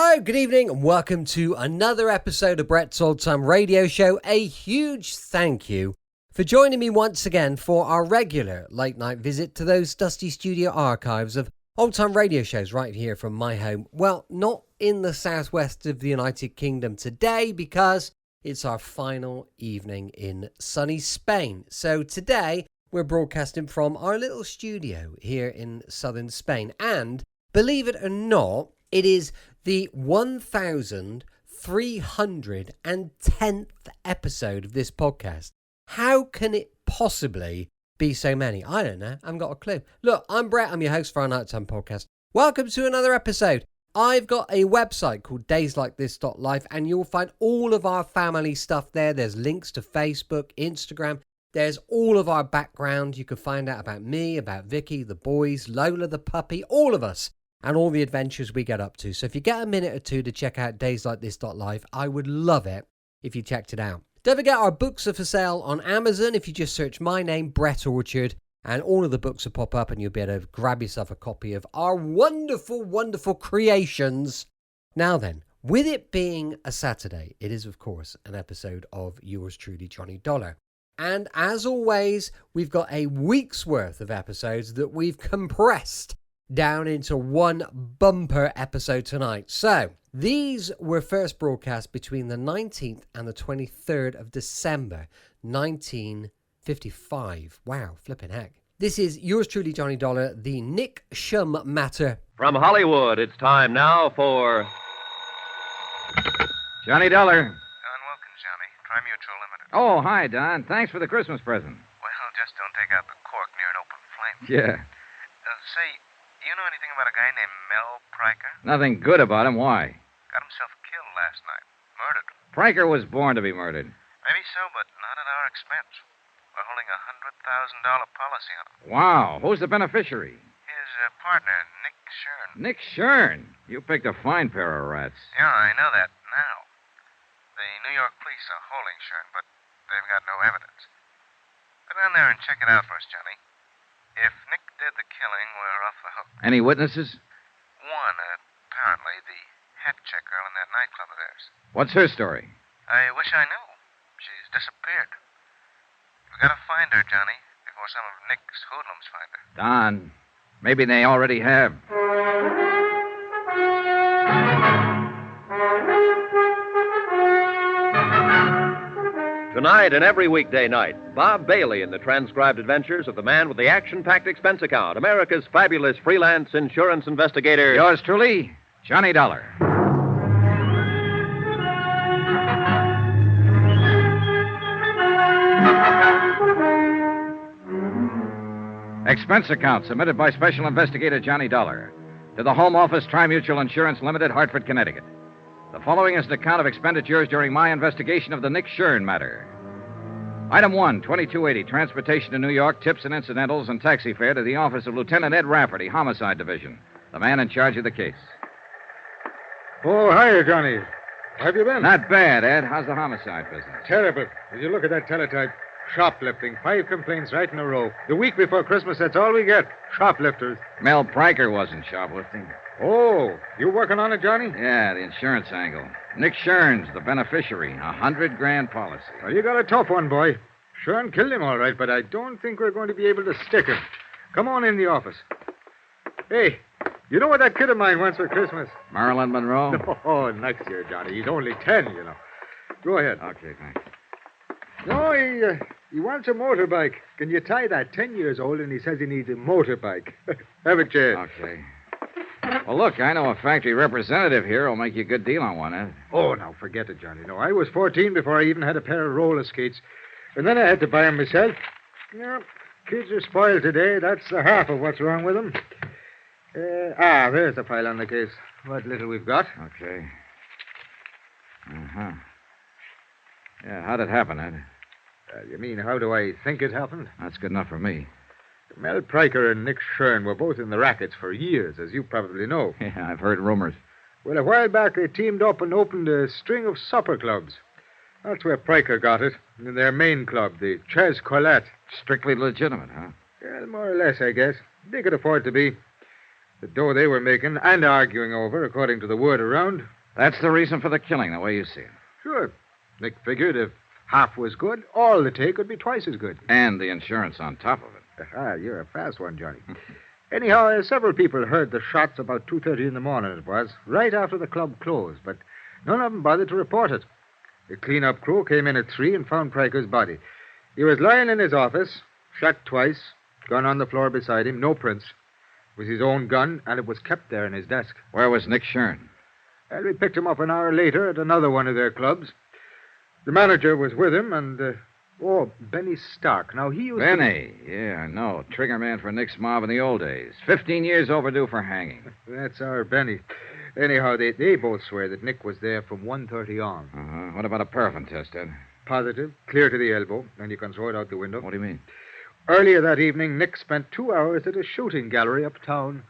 Hello, good evening, and welcome to another episode of Brett's Old Time Radio Show. A huge thank you for joining me once again for our regular late-night visit to those dusty studio archives of old-time radio shows right here from my home. Well, not in the southwest of the United Kingdom today because it's our final evening in sunny Spain. So today, we're broadcasting from our little studio here in southern Spain. And believe it or not, it is the 1310th episode of this podcast. How can it possibly be so many? I don't know. I haven't got a clue. Look, I'm Brett. I'm your host for our Nighttime Podcast. Welcome to another episode. I've got a website called dayslikethis.life, and you'll find all of our family stuff there. There's links to Facebook, Instagram. There's all of our background. You can find out about me, about Vicky, the boys, Lola the puppy, all of us, and all the adventures we get up to. So if you get a minute or two to check out dayslikethis.life, I would love it if you checked it out. Don't forget our books are for sale on Amazon. If you just search my name, Brett Orchard, and all of the books will pop up and you'll be able to grab yourself a copy of our wonderful, wonderful creations. Now then, with it being a Saturday, it is of course an episode of Yours Truly, Johnny Dollar. And as always, we've got a week's worth of episodes that we've compressed down into one bumper episode tonight. So, these were first broadcast between the 19th and the 23rd of December, 1955. Wow, flipping heck. This is Yours Truly, Johnny Dollar, the Nick Shum Matter. From Hollywood, it's time now for... Johnny Dollar. Don Wilkins, Johnny. Tri-Mutual Limited. Oh, hi, Don. Thanks for the Christmas present. Well, just don't take out the cork near an open flame. Yeah. Say, do you know anything about a guy named Mel Pryker? Nothing good about him. Why? Got himself killed last night. Murdered. Pryker was born to be murdered. Maybe so, but not at our expense. We're holding a $100,000 policy on him. Wow. Who's the beneficiary? His partner, Nick Shum. Nick Shum. You picked a fine pair of rats. Yeah, I know that now. The New York police are holding Shum, but they've got no evidence. Go down there and check it out for us, Johnny. If Nick did the killing, we're off the hook. Any witnesses? One, apparently, the hat check girl in that nightclub of theirs. What's her story? I wish I knew. She's disappeared. We've got to find her, Johnny, before some of Nick's hoodlums find her. Don, maybe they already have. Tonight and every weekday night, Bob Bailey in the transcribed adventures of the man with the action-packed expense account, America's fabulous freelance insurance investigator. Yours truly, Johnny Dollar. Expense account submitted by Special Investigator Johnny Dollar to the Home Office, Tri-Mutual Insurance Limited, Hartford, Connecticut. The following is an account of expenditures during my investigation of the Nick Shum matter. Item 1, 2280, transportation to New York, tips and incidentals, and taxi fare to the office of Lieutenant Ed Rafferty, Homicide Division, the man in charge of the case. Oh, hiya, Johnny. How have you been? Not bad, Ed. How's the homicide business? Terrible. Did you look at that teletype? Shoplifting. 5 complaints right in a row. The week before Christmas, that's all we get. Shoplifters. Mel Pryker wasn't shoplifting. Oh, you working on it, Johnny? Yeah, the insurance angle. Nick Shurn's the beneficiary. $100,000 policy. Well, you got a tough one, boy. Shurn killed him all right, but I don't think we're going to be able to stick him. Come on in the office. Hey, you know what that kid of mine wants for Christmas? Marilyn Monroe? Oh, next year, Johnny. He's only 10, you know. Go ahead. Okay, thanks. No, he wants a motorbike. Can you tie that? 10 years old, and he says he needs a motorbike. Have a chair. Okay. Well, look, I know a factory representative here who'll make you a good deal on one, Ed. Oh, now, forget it, Johnny. No, I was 14 before I even had a pair of roller skates. And then I had to buy them myself. Yeah, kids are spoiled today. That's the half of what's wrong with them. There's the file on the case. What little we've got. Okay. Uh-huh. Yeah, how'd it happen, Ed? You mean, how do I think it happened? That's good enough for me. Mel Pryker and Nick Shum were both in the rackets for years, as you probably know. Yeah, I've heard rumors. Well, a while back, they teamed up and opened a string of supper clubs. That's where Pryker got it, in their main club, the Ches Colette. Strictly legitimate, huh? Well, more or less, I guess. They could afford to be. The dough they were making and arguing over, according to the word around. That's the reason for the killing, the way you see it. Sure. Nick figured if half was good, all the take would be twice as good. And the insurance on top of it. Ah, you're a fast one, Johnny. Anyhow, several people heard the shots about 2:30 in the morning, it was, right after the club closed, but none of them bothered to report it. The clean-up crew came in at 3 and found Pryker's body. He was lying in his office, shot twice, gun on the floor beside him, no prints. It was his own gun, and it was kept there in his desk. Where was Nick Shum? And we picked him up an hour later at another one of their clubs. The manager was with him, and, Benny Stark. Now, he was... Benny. Yeah, I know. Trigger man for Nick's mob in the old days. 15 years overdue for hanging. That's our Benny. Anyhow, they both swear that Nick was there from 1:30 on. Uh-huh. What about a paraffin test, Ed? Positive, clear to the elbow, and you can throw it out the window. What do you mean? Earlier that evening, Nick spent 2 hours at a shooting gallery uptown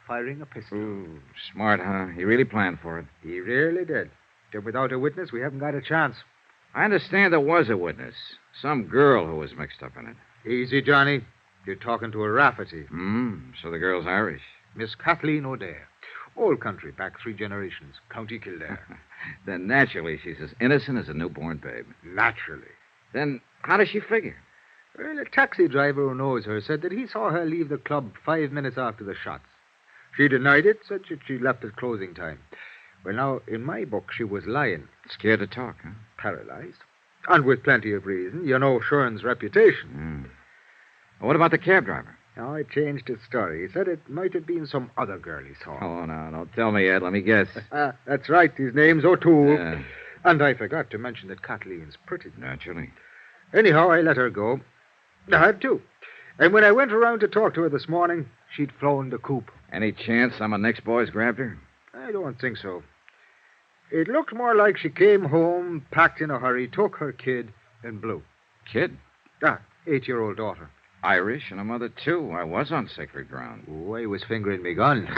firing a pistol. Ooh, smart, huh? He really planned for it. He really did. But without a witness, we haven't got a chance. I understand there was a witness. Some girl who was mixed up in it. Easy, Johnny. You're talking to a Rafferty. So the girl's Irish. Miss Kathleen O'Dare. Old country, back 3 generations. County Kildare. Then naturally she's as innocent as a newborn babe. Naturally. Then how does she figure? Well, a taxi driver who knows her said that he saw her leave the club 5 minutes after the shots. She denied it, said that she left at closing time. Well, now, in my book, she was lying. Scared to talk, huh? Paralyzed. And with plenty of reason. You know Shurn's reputation. Well, what about the cab driver? Now, I changed his story. He said it might have been some other girl he saw. Oh, no, don't tell me, Ed. Let me guess. That's right. His name's O'Toole. Yeah. And I forgot to mention that Kathleen's pretty. Naturally. Anyhow, I let her go. I had to. And when I went around to talk to her this morning, she'd flown the coop. Any chance some of Nick's boys grabbed her? I don't think so. It looked more like she came home, packed in a hurry, took her kid, and blew. Kid? 8-year-old daughter. Irish and a mother, too. I was on sacred ground. Oh, I was fingering me gun.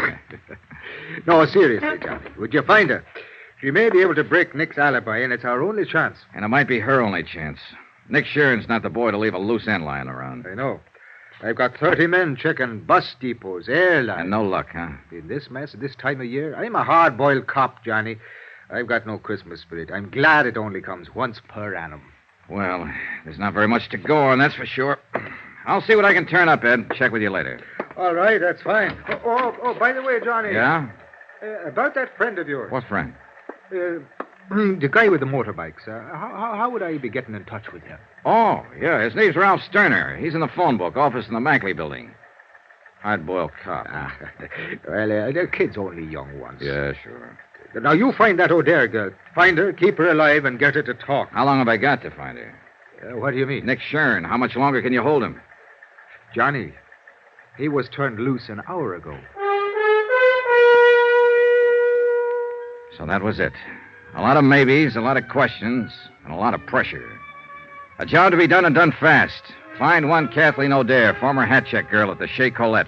No, seriously, Johnny. Would you find her? She may be able to break Nick's alibi, and it's our only chance. And it might be her only chance. Nick Shurn's not the boy to leave a loose end lying around. I know. I've got 30 men checking bus depots, airlines. And no luck, huh? In this mess, at this time of year, I'm a hard-boiled cop, Johnny. I've got no Christmas spirit. I'm glad it only comes once per annum. Well, there's not very much to go on, that's for sure. I'll see what I can turn up, Ed. Check with you later. All right, that's fine. Oh, by the way, Johnny. Yeah? About that friend of yours. What friend? The guy with the motorbikes. How would I be getting in touch with him? Oh, yeah, his name's Ralph Sterner. He's in the phone book, office in the Mackley building. Hard-boiled cop. Well, they're kids, only young ones. Yeah, sure. Now, you find that O'Dare girl. Find her, keep her alive, and get her to talk. How long have I got to find her? What do you mean? Nick Shum. How much longer can you hold him? Johnny, he was turned loose an hour ago. So that was it. A lot of maybes, a lot of questions, and a lot of pressure. A job to be done and done fast. Find one Kathleen O'Dare, former hat check girl at the Chez Colette.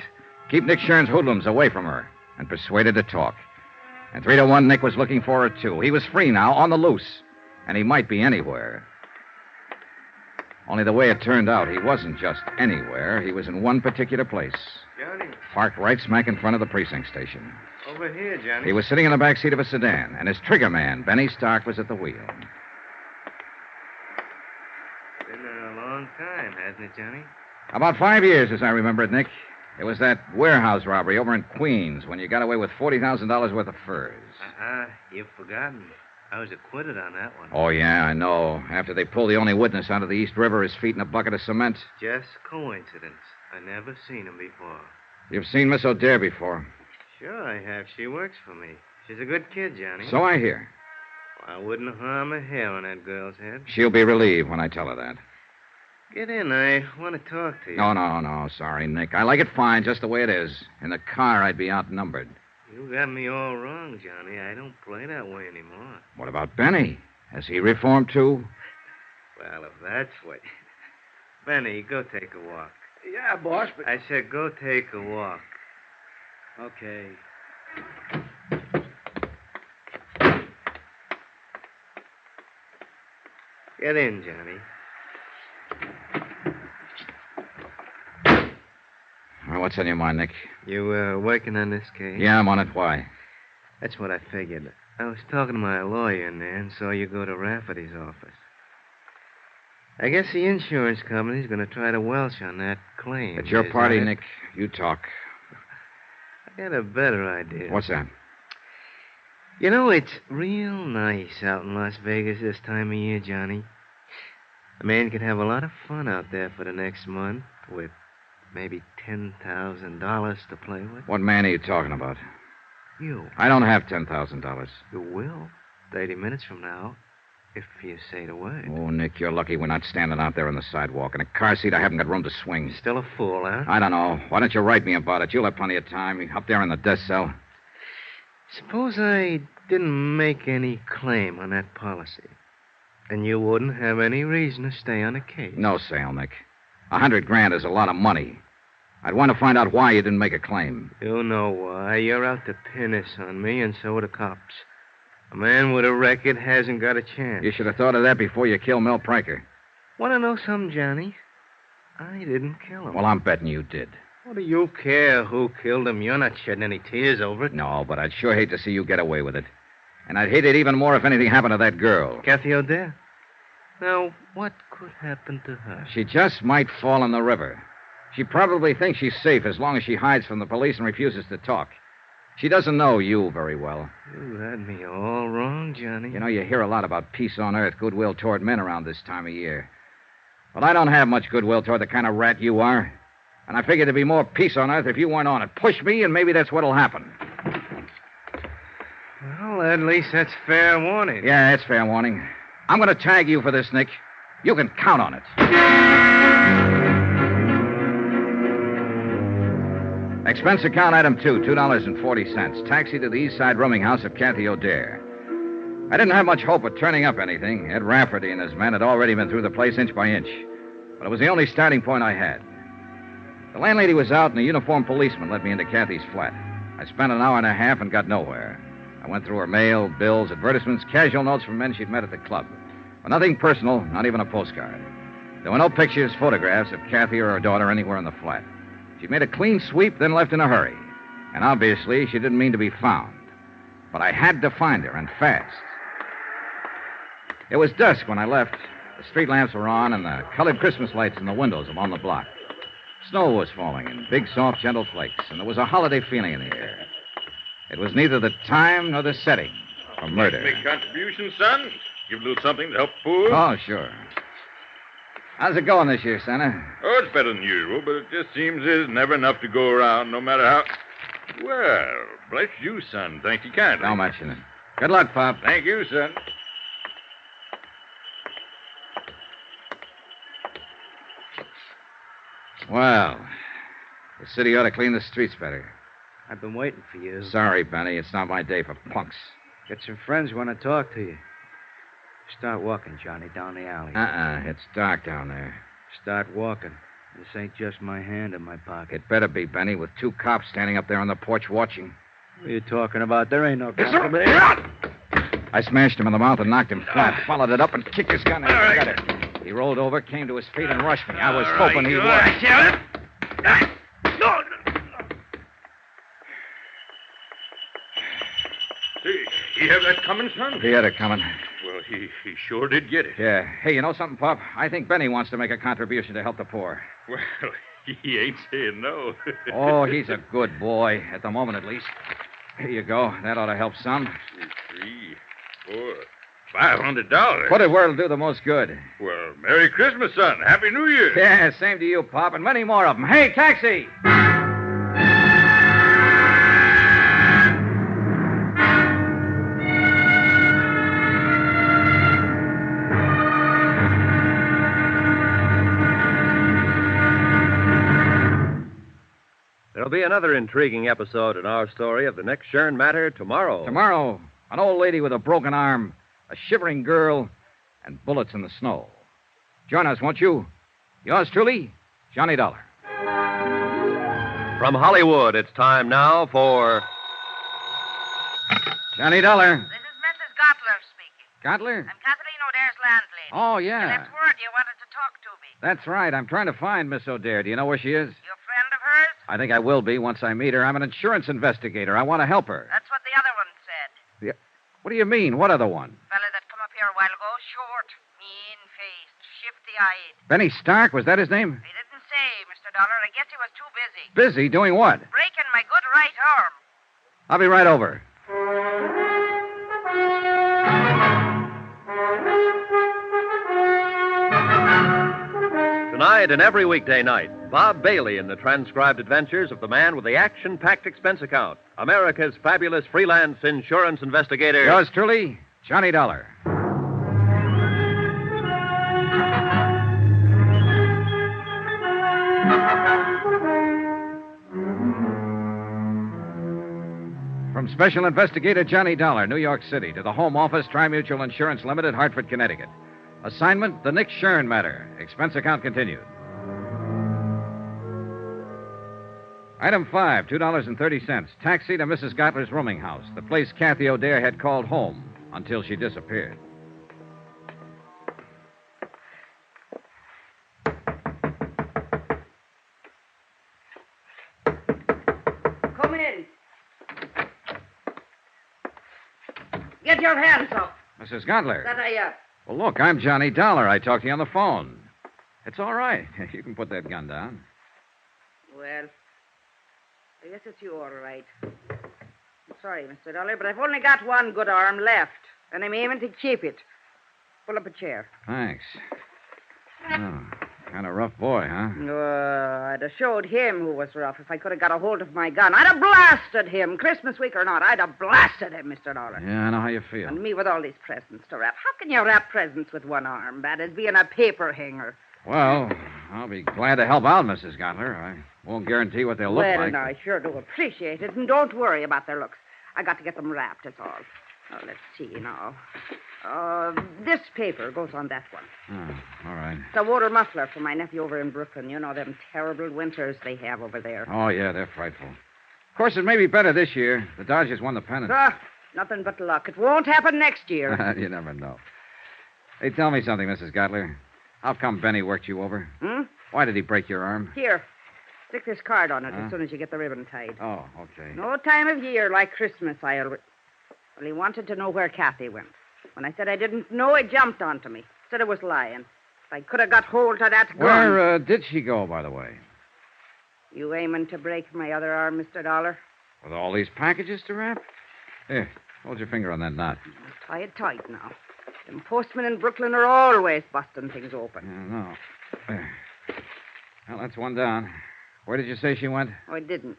Keep Nick Shurn's hoodlums away from her, and persuade her to talk. And 3 to 1, Nick was looking for her, too. He was free now, on the loose, and he might be anywhere. Only the way it turned out, he wasn't just anywhere. He was in one particular place. Johnny. Parked right smack in front of the precinct station. Over here, Johnny. He was sitting in the back seat of a sedan, and his trigger man, Benny Stark, was at the wheel. Been there a long time, hasn't it, Johnny? About 5 years, as I remember it, Nick. It was that warehouse robbery over in Queens when you got away with $40,000 worth of furs. You've forgotten. I was acquitted on that one. Oh, yeah, I know. After they pulled the only witness out of the East River, his feet in a bucket of cement. Just coincidence. I never seen him before. You've seen Miss O'Dare before. Sure I have. She works for me. She's a good kid, Johnny. So I hear. I wouldn't harm a hair on that girl's head. She'll be relieved when I tell her that. Get in. I want to talk to you. No. Sorry, Nick. I like it fine just the way it is. In the car, I'd be outnumbered. You got me all wrong, Johnny. I don't play that way anymore. What about Benny? Has he reformed, too? Well, if that's what... Benny, go take a walk. Yeah, boss, but... I said go take a walk. Okay. Get in, Johnny. what's on your mind, Nick? You working on this case? Yeah, I'm on it. Why? That's what I figured. I was talking to my lawyer in there and saw you go to Rafferty's office. I guess the insurance company's going to try to welch on that claim. It's your Is party, that it? Nick. You talk. I got a better idea. What's that? You know, it's real nice out in Las Vegas this time of year, Johnny. A man could have a lot of fun out there for the next month with maybe $10,000 to play with. What man are you talking about? You. I don't have $10,000. You will. 30 minutes from now, if you say the word. Oh, Nick, you're lucky we're not standing out there on the sidewalk. In a car seat, I haven't got room to swing. Still a fool, huh? I don't know. Why don't you write me about it? You'll have plenty of time. Up there in the death cell. Suppose I didn't make any claim on that policy. And you wouldn't have any reason to stay on the case. No sale, Nick. $100,000 is a lot of money. I'd want to find out why you didn't make a claim. You know why. You're out to pin this on me, and so are the cops. A man with a record hasn't got a chance. You should have thought of that before you killed Mel Pranker. Want to know something, Johnny? I didn't kill him. Well, I'm betting you did. What do you care who killed him? You're not shedding any tears over it. No, but I'd sure hate to see you get away with it. And I'd hate it even more if anything happened to that girl. Kathy O'Dare? Now, what could happen to her? She just might fall in the river. She probably thinks she's safe as long as she hides from the police and refuses to talk. She doesn't know you very well. You had me all wrong, Johnny. You know, you hear a lot about peace on earth, goodwill toward men around this time of year. But I don't have much goodwill toward the kind of rat you are. And I figured there'd be more peace on earth if you weren't on it. Push me, and maybe that's what'll happen. Well, at least that's fair warning. Yeah, it's fair warning. I'm going to tag you for this, Nick. You can count on it. Expense account item 2, $2.40. Taxi to the East Side rooming house of Kathy O'Dare. I didn't have much hope of turning up anything. Ed Rafferty and his men had already been through the place inch by inch. But it was the only starting point I had. The landlady was out, and a uniformed policeman led me into Kathy's flat. I spent an hour and a half and got nowhere. I went through her mail, bills, advertisements, casual notes from men she'd met at the club. But nothing personal, not even a postcard. There were no pictures, photographs of Kathy or her daughter anywhere in the flat. She'd made a clean sweep, then left in a hurry. And obviously, she didn't mean to be found. But I had to find her, and fast. It was dusk when I left. The street lamps were on, and the colored Christmas lights in the windows along the block. Snow was falling in big, soft, gentle flakes, and there was a holiday feeling in the air. It was neither the time nor the setting for murder. Make contributions, son? Give a little something to help poor? Oh, sure. How's it going this year, Santa? Oh, it's better than usual, but it just seems there's never enough to go around, no matter how... Well, bless you, son. Thank you kindly. Don't mention it. Good luck, Pop. Thank you, son. Well, the city ought to clean the streets better. I've been waiting for you. Sorry, Benny. It's not my day for punks. Get some friends who want to talk to you. Start walking, Johnny, down the alley. It's dark down there. Start walking. This ain't just my hand in my pocket. It better be, Benny, with 2 cops standing up there on the porch watching. What are you talking about? There ain't no cops. I smashed him in the mouth and knocked him flat, followed it up and kicked his gun and got it. He rolled over, came to his feet, and rushed me. I was hoping he would. He have that coming, son? He had it coming. Well, he sure did get it. Yeah. Hey, you know something, Pop? I think Benny wants to make a contribution to help the poor. Well, he ain't saying no. Oh, he's a good boy, at the moment at least. Here you go. That ought to help some. 3, 4, $500. Put it where it'll do the most good. Well, Merry Christmas, son. Happy New Year. Yeah, same to you, Pop, and many more of them. Hey, taxi! There'll be another intriguing episode in our story of the Nick Shum Matter tomorrow. Tomorrow, an old lady with a broken arm, a shivering girl, and bullets in the snow. Join us, won't you? Yours truly, Johnny Dollar. From Hollywood, it's time now for... Johnny Dollar. This is Mrs. Gottler speaking. Gottler? I'm Kathleen O'Dare's landlady. Oh, You yeah. left word you wanted to talk to me. That's right. I'm trying to find Miss O'Dare. Do you know where she is? You a friend of hers? I think I will be once I meet her. I'm an insurance investigator. I want to help her. That's what the other one said. What do you mean? What other one? Fella that come up here a while ago, short, mean-faced, shifty-eyed. Benny Stark? Was that his name? He didn't say, Mr. Dollar. I guess he was too busy. Busy? Doing what? Breaking my good right arm. I'll be right over. Tonight and every weekday night, Bob Bailey in the transcribed adventures of the man with the action-packed expense account, America's fabulous freelance insurance investigator. Yours truly, Johnny Dollar. From Special Investigator Johnny Dollar, New York City, to the Home Office, Tri-Mutual Insurance Limited, Hartford, Connecticut. Assignment, the Nick Shum Matter. Expense account continued. Item 5, $2.30. Taxi to Mrs. Gottler's rooming house, the place Kathy O'Dare had called home until she disappeared. Come in. Get your hands up. Mrs. Gottler. That I, Well, look, I'm Johnny Dollar. I talked to you on the phone. It's all right. You can put that gun down. Well, I guess it's you all right. I'm sorry, Mr. Dollar, but I've only got one good arm left, and I'm aiming to keep it. Pull up a chair. Thanks. Oh, kind of rough boy, huh? I'd have showed him who was rough if I could have got a hold of my gun. I'd have blasted him, Christmas week or not. I'd have blasted him, Mr. Dollar. Yeah, I know how you feel. And me with all these presents to wrap. How can you wrap presents with one arm? Bad as being a paper hanger. Well, I'll be glad to help out, Mrs. Gottler. I won't guarantee what they'll look Well, like. and I sure do appreciate it, and don't worry about their looks. I got to get them wrapped, that's all. Oh, let's see now. This paper goes on that one. Oh, all right. It's a water muffler for my nephew over in Brooklyn. You know them terrible winters they have over there. Oh, yeah, they're frightful. Of course, it may be better this year. The Dodgers won the pennant. Nothing but luck. It won't happen next year. You never know. Hey, tell me something, Mrs. Gottler. How come Benny worked you over? Why did he break your arm? Here. Stick this card on it as soon as you get the ribbon tied. Oh, okay. No time of year like Christmas, Well, he wanted to know where Kathy went. When I said I didn't know, he jumped onto me. Said I was lying. If I could have got hold of that gun... Where did she go, by the way? You aiming to break my other arm, Mr. Dollar? With all these packages to wrap? Here, hold your finger on that knot. Tie it tight now. Them postmen in Brooklyn are always busting things open. Yeah, no. There. Well, that's one down. Where did you say she went? Oh, I didn't.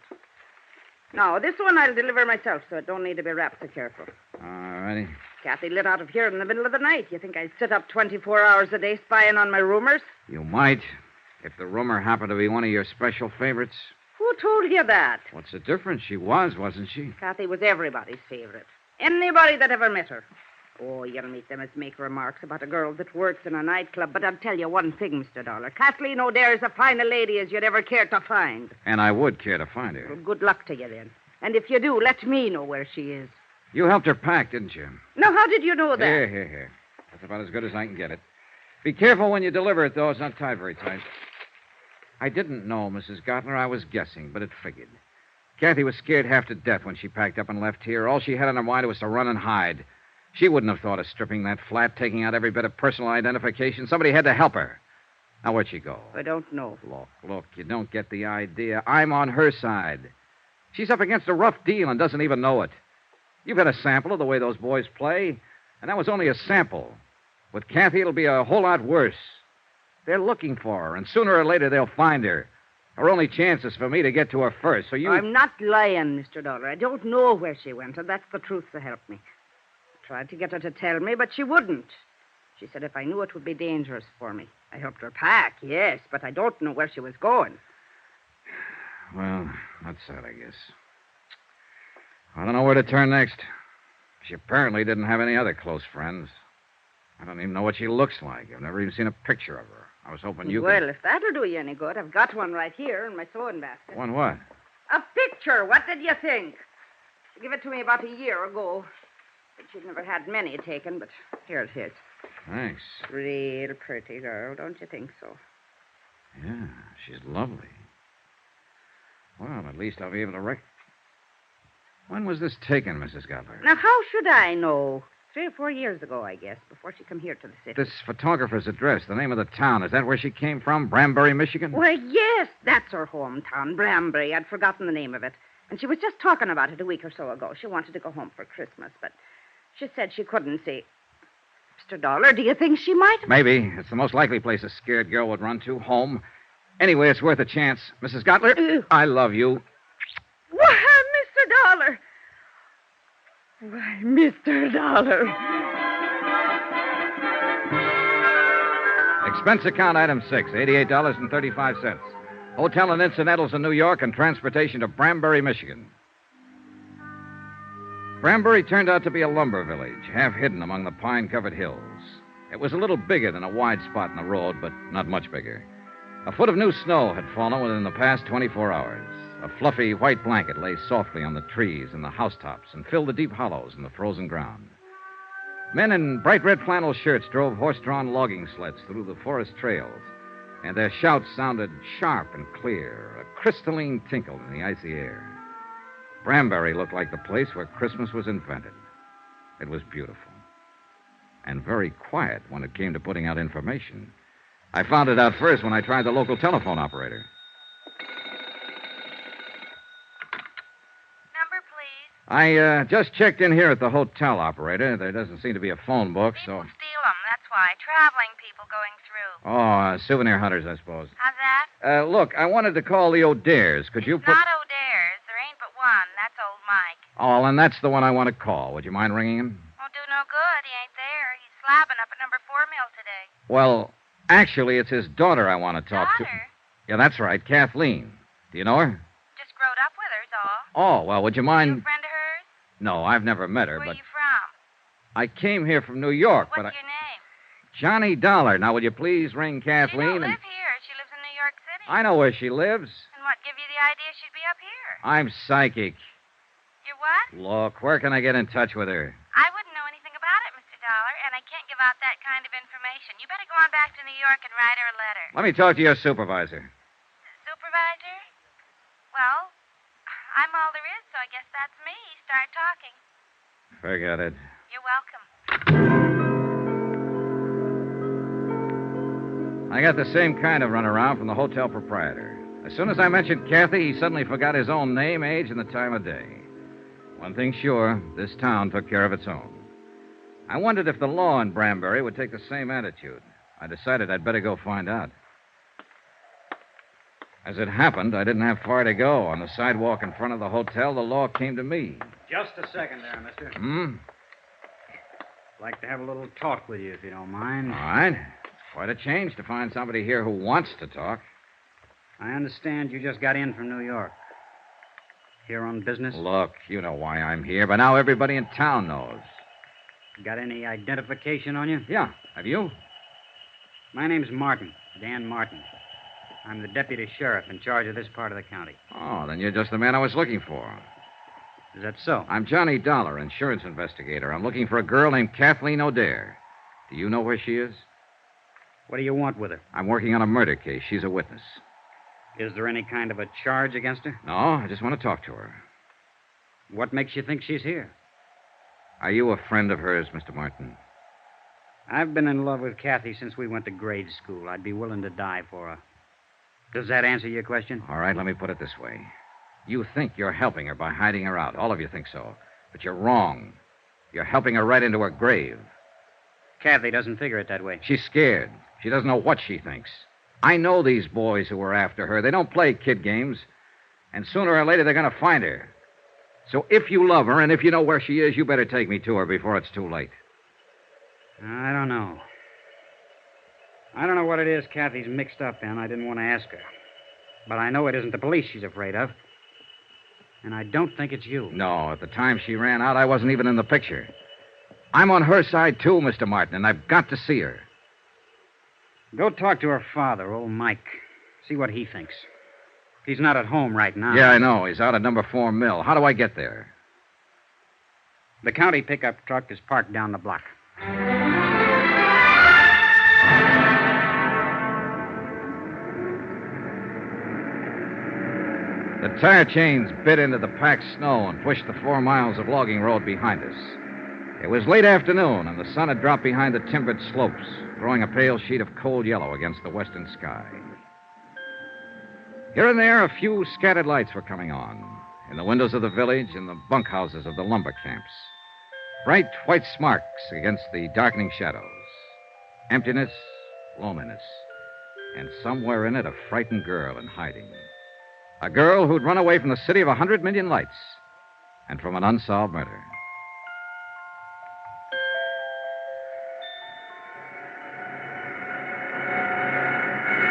No, this one I'll deliver myself, so it don't need to be wrapped so careful. All righty. Kathy lit out of here in the middle of the night. You think I'd sit up 24 hours a day spying on my roomers? You might, if the roomer happened to be one of your special favorites. Who told you that? What's the difference? She was, wasn't she? Kathy was everybody's favorite. Anybody that ever met her. Oh, you'll meet them as make remarks about a girl that works in a nightclub. But I'll tell you one thing, Mr. Dollar. Kathleen O'Dare is as fine a lady as you'd ever care to find. And I would care to find her. Well, good luck to you, then. And if you do, let me know where she is. You helped her pack, didn't you? Now, how did you know that? Here. That's about as good as I can get it. Be careful when you deliver it, though. It's not tied very tight. I didn't know, Mrs. Gottler. I was guessing, but it figured. Kathy was scared half to death when she packed up and left here. All she had on her mind was to run and hide. She wouldn't have thought of stripping that flat, taking out every bit of personal identification. Somebody had to help her. Now, where'd she go? I don't know. Look, you don't get the idea. I'm on her side. She's up against a rough deal and doesn't even know it. You've had a sample of the way those boys play, and that was only a sample. With Kathy, it'll be a whole lot worse. They're looking for her, and sooner or later they'll find her. Her only chance is for me to get to her first, so you... I'm not lying, Mr. Dollar. I don't know where she went, and that's the truth to help me. I tried to get her to tell me, but she wouldn't. She said if I knew it would be dangerous for me. I helped her pack, yes, but I don't know where she was going. Well, that's sad, I guess. I don't know where to turn next. She apparently didn't have any other close friends. I don't even know what she looks like. I've never even seen a picture of her. I was hoping you Well, if that'll do you any good, I've got one right here in my sewing basket. One what? A picture. What did you think? She gave it to me about a year ago. But she'd never had many taken, but here it is. Thanks. Real pretty girl, don't you think so? Yeah, she's lovely. Well, at least I'll be able to When was this taken, Mrs. Gutler? Now, how should I know? 3 or 4 years ago, I guess, before she come here to the city. This photographer's address, the name of the town, is that where she came from? Branbury, Michigan? Why, yes, that's her hometown, Branbury. I'd forgotten the name of it. And she was just talking about it a week or so ago. She wanted to go home for Christmas, but she said she couldn't see. Mr. Dollar, do you think she might? Maybe. It's the most likely place a scared girl would run to, home. Anyway, it's worth a chance. Mrs. Gutler, I love you. Why, Mr. Dollar. Why, Mr. Dollar. Expense account item 6, $88.35. Hotel and incidentals in New York and transportation to Branbury, Michigan. Branbury turned out to be a lumber village, half hidden among the pine-covered hills. It was a little bigger than a wide spot in the road, but not much bigger. A foot of new snow had fallen within the past 24 hours. A fluffy white blanket lay softly on the trees and the housetops and filled the deep hollows in the frozen ground. Men in bright red flannel shirts drove horse-drawn logging sleds through the forest trails, and their shouts sounded sharp and clear, a crystalline tinkle in the icy air. Branbury looked like the place where Christmas was invented. It was beautiful. And very quiet when it came to putting out information. I found it out first when I tried the local telephone operator. Number, please. I just checked in here at the hotel, operator. There doesn't seem to be a phone book, People so... steal them, that's why. Traveling people going through. Oh, souvenir hunters, I suppose. How's that? Look, I wanted to call the O'Dares. Could you put... Not O'Dares. There ain't but one. That's old Mike. Oh, and that's the one I want to call. Would you mind ringing him? Won't do no good. He ain't there. He's slabbing up at number 4 mill today. Well, actually, it's his daughter I want to talk to. Daughter? Yeah, that's right, Kathleen. Do you know her? Just growed up with her's all. Oh, well, would you You a mind... friend of hers? No, I've never met her, Where but you from? I came here from New York, What's but your name? Johnny Dollar. Now, will you please ring She Kathleen? don't live here. She lives in New York City. I know where she lives. And what give you the idea she'd be up here? I'm psychic. You're what? Look, where can I get in touch with her? I wouldn't know anything about it, Mr. Dollar, and I can't give out that kind of information. You better go on back to New York and write her a letter. Let me talk to your supervisor. Supervisor? Well, I'm all there is, so I guess that's me. Start talking. Forget it. You're welcome. I got the same kind of runaround from the hotel proprietor. As soon as I mentioned Kathy, he suddenly forgot his own name, age, and the time of day. One thing sure, this town took care of its own. I wondered if the law in Branbury would take the same attitude. I decided I'd better go find out. As it happened, I didn't have far to go. On the sidewalk in front of the hotel, the law came to me. Just a second there, mister. I'd like to have a little talk with you, if you don't mind. All right. It's quite a change to find somebody here who wants to talk. I understand you just got in from New York. Here on business? Look, you know why I'm here, but now everybody in town knows. Got any identification on you? Yeah. Have you? My name's Martin, Dan Martin. I'm the deputy sheriff in charge of this part of the county. Oh, then you're just the man I was looking for. Is that so? I'm Johnny Dollar, insurance investigator. I'm looking for a girl named Kathleen O'Dare. Do you know where she is? What do you want with her? I'm working on a murder case. She's a witness. Is there any kind of a charge against her? No, I just want to talk to her. What makes you think she's here? Are you a friend of hers, Mr. Martin? I've been in love with Kathy since we went to grade school. I'd be willing to die for her. Does that answer your question? All right, let me put it this way. You think you're helping her by hiding her out. All of you think so. But you're wrong. You're helping her right into her grave. Kathy doesn't figure it that way. She's scared. She doesn't know what she thinks. I know these boys who are after her. They don't play kid games. And sooner or later, they're going to find her. So if you love her and if you know where she is, you better take me to her before it's too late. I don't know. I don't know what it is Kathy's mixed up in. I didn't want to ask her. But I know it isn't the police she's afraid of. And I don't think it's you. No, at the time she ran out, I wasn't even in the picture. I'm on her side, too, Mr. Martin, and I've got to see her. Go talk to her father, old Mike. See what he thinks. He's not at home right now. Yeah, I know. He's out at number 4 mill. How do I get there? The county pickup truck is parked down the block. The tire chains bit into the packed snow and pushed the 4 miles of logging road behind us. It was late afternoon, and the sun had dropped behind the timbered slopes, throwing a pale sheet of cold yellow against the western sky. Here and there, a few scattered lights were coming on, in the windows of the village and the bunkhouses of the lumber camps. Bright white sparks against the darkening shadows. Emptiness, loneliness, and somewhere in it a frightened girl in hiding. A girl who'd run away from the city of 100 million lights and from an unsolved murder.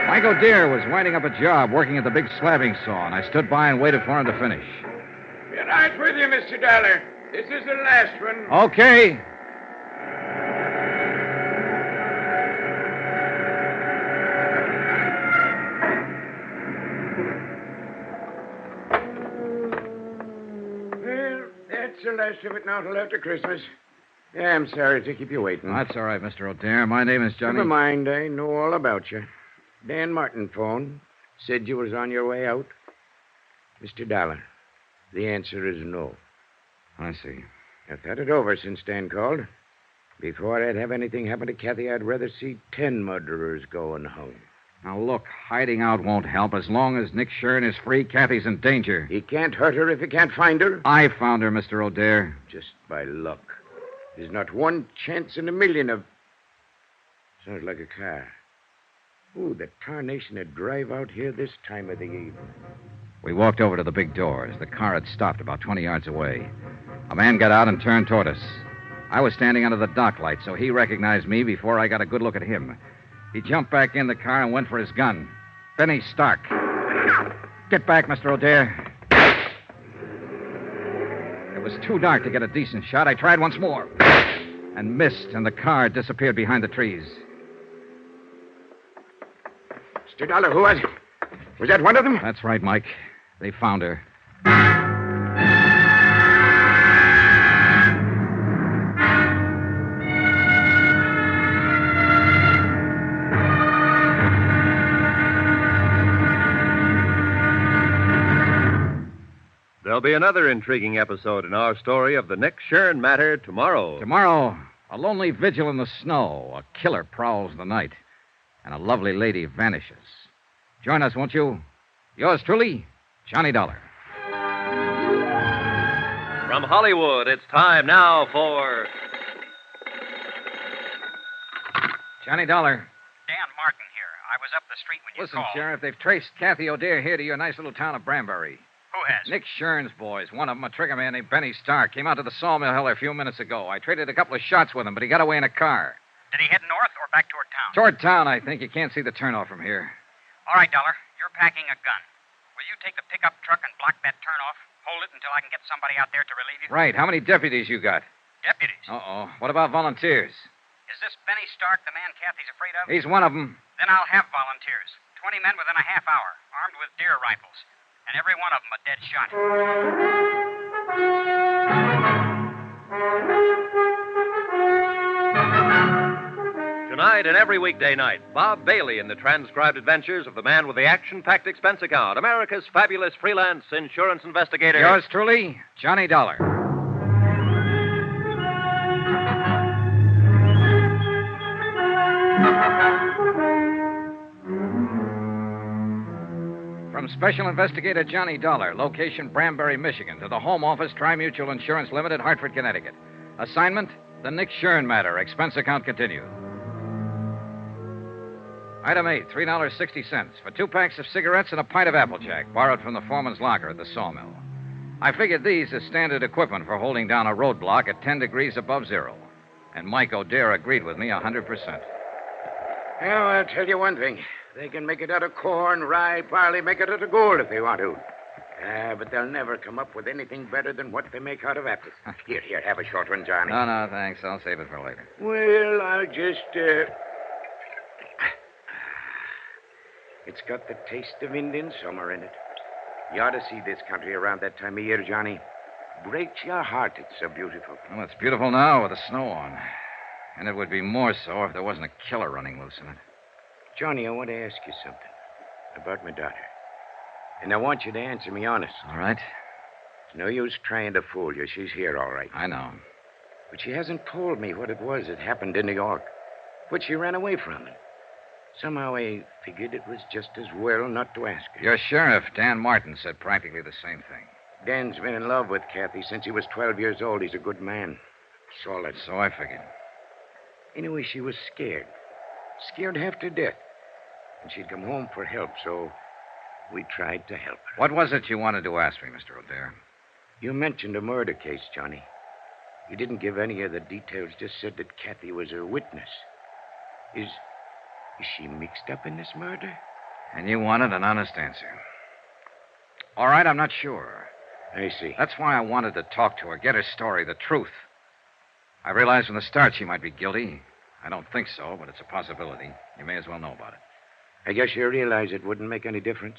Mike O'Dare was winding up a job working at the big slabbing saw, and I stood by and waited for him to finish. Be right with you, Mr. Dollar. This is the last one. Okay. Well, that's the last of it now till after Christmas. Yeah, I'm sorry to keep you waiting. That's all right, Mr. O'Dare. My name is Johnny. Never mind. I know all about you. Dan Martin phoned. Said you was on your way out. Mr. Dollar, the answer is no. I see. I've thought it over since Dan called. Before I'd have anything happen to Kathy, I'd rather see 10 murderers go unhung. Now, look, hiding out won't help. As long as Nick Shum is free, Kathy's in danger. He can't hurt her if he can't find her. I found her, Mr. O'Dare. Just by luck. There's not one chance in a million of... Sounds like a car. Ooh, the tarnation would drive out here this time of the evening. We walked over to the big doors. The car had stopped about 20 yards away. A man got out and turned toward us. I was standing under the dock light, so he recognized me before I got a good look at him. He jumped back in the car and went for his gun. Benny Stark. Get back, Mr. O'Dare. It was too dark to get a decent shot. I tried once more and missed, and the car disappeared behind the trees. Mr. Dollar, who was it? Was that one of them? That's right, Mike. They found her. There'll be another intriguing episode in our story of the Nick Shum Matter tomorrow. Tomorrow, a lonely vigil in the snow. A killer prowls the night, and a lovely lady vanishes. Join us, won't you? Yours truly, Johnny Dollar. From Hollywood, it's time now for... Johnny Dollar. Dan Martin here. I was up the street when you Listen, called. Sheriff, they've traced Kathy O'Dare here to your nice little town of Branbury. Who has? Nick Shurn's boys. One of them, a trigger man named Benny Stark, came out to the sawmill hill a few minutes ago. I traded a couple of shots with him, but he got away in a car. Did he head north or back toward town? Toward town, I think. You can't see the turnoff from here. All right, Dollar. You're packing a gun. Will you take the pickup truck and block that turnoff? Hold it until I can get somebody out there to relieve you? Right. How many deputies you got? Deputies? Uh-oh. What about volunteers? Is this Benny Stark the man Kathy's afraid of? He's one of them. Then I'll have volunteers. 20 men within a half hour, armed with deer rifles. And every one of them a dead shot. Tonight and every weekday night, Bob Bailey in the transcribed adventures of the man with the action-packed expense account, America's fabulous freelance insurance investigator. Yours truly, Johnny Dollar. From Special Investigator Johnny Dollar, location Branbury, Michigan, to the Home Office, Tri-Mutual Insurance Limited, Hartford, Connecticut. Assignment, the Nick Shum Matter, expense account continued. Item 8, $3.60 for 2 packs of cigarettes and a pint of Applejack, borrowed from the foreman's locker at the sawmill. I figured these as standard equipment for holding down a roadblock at 10 degrees above zero. And Mike O'Dare agreed with me 100%. Well, I'll tell you one thing. They can make it out of corn, rye, barley, make it out of gold if they want to. But they'll never come up with anything better than what they make out of apples. Here, have a short one, Johnny. No, thanks. I'll save it for later. Well, I'll just, It's got the taste of Indian summer in it. You ought to see this country around that time of year, Johnny. Breaks your heart, it's so beautiful. Well, it's beautiful now with the snow on. And it would be more so if there wasn't a killer running loose in it. Johnny, I want to ask you something about my daughter. And I want you to answer me honest. All right. It's no use trying to fool you. She's here, all right. I know. But she hasn't told me what it was that happened in New York. What she ran away from. And somehow I figured it was just as well not to ask her. Your sheriff, Dan Martin, said practically the same thing. Dan's been in love with Kathy since he was 12 years old. He's a good man. Solid. So I figured. Anyway, she was scared. Scared half to death. And she'd come home for help, so we tried to help her. What was it you wanted to ask me, Mr. O'Dare? You mentioned a murder case, Johnny. You didn't give any of the details, just said that Kathy was a witness. Is she mixed up in this murder? And you wanted an honest answer. All right, I'm not sure. I see. That's why I wanted to talk to her, get her story, the truth. I realized from the start she might be guilty. I don't think so, but it's a possibility. You may as well know about it. I guess you realize it wouldn't make any difference.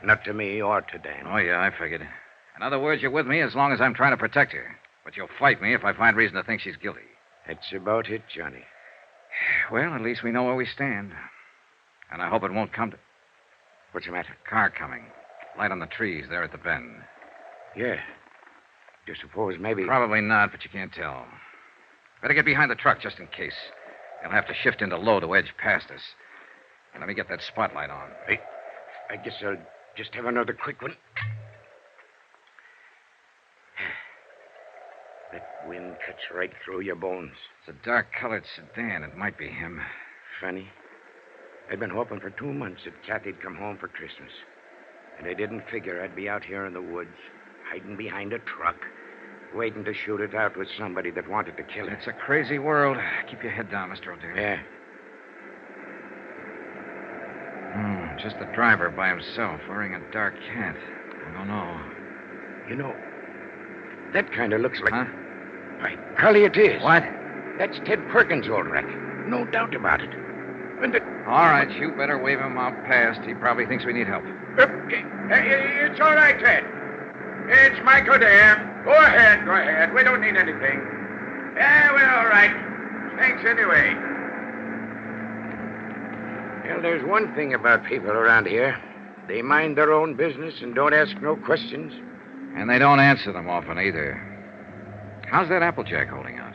Not to me or to Dan. Oh, yeah, I figured. In other words, you're with me as long as I'm trying to protect her. But you'll fight me if I find reason to think she's guilty. That's about it, Johnny. Well, at least we know where we stand. And I hope it won't come to... What's the matter? Car coming. Light on the trees there at the bend. Yeah. Do you suppose maybe... Probably not, but you can't tell. Better get behind the truck just in case. They'll have to shift into low to edge past us. And let me get that spotlight on. I guess I'll just have another quick one. That wind cuts right through your bones. It's a dark-colored sedan. It might be him. Funny. I'd been hoping for 2 months that Kathy'd come home for Christmas. And I didn't figure I'd be out here in the woods, hiding behind a truck, waiting to shoot it out with somebody that wanted to kill her. It's a crazy world. Keep your head down, Mr. O'Dare. Yeah. Just the driver by himself, wearing a dark hat. I don't know. You know, that kind of looks like... Huh? By golly, it is. What? That's Ted Perkins, old wreck. No doubt about it. And All right, you better wave him out past. He probably thinks we need help. It's all right, Ted. It's Michael there. Go ahead. We don't need anything. Yeah, we're all right. Thanks anyway. Well, there's one thing about people around here. They mind their own business and don't ask no questions. And they don't answer them often either. How's that Applejack holding out?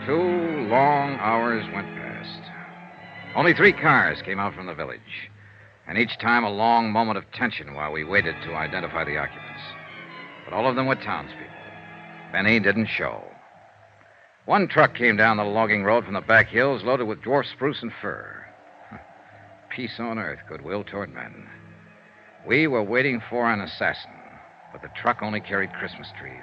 Two long hours went past. Only 3 cars came out from the village. And each time a long moment of tension while we waited to identify the occupants. But all of them were townspeople. Benny didn't show. One truck came down the logging road from the back hills loaded with dwarf spruce and fir. Peace on earth, goodwill toward men. We were waiting for an assassin, but the truck only carried Christmas trees.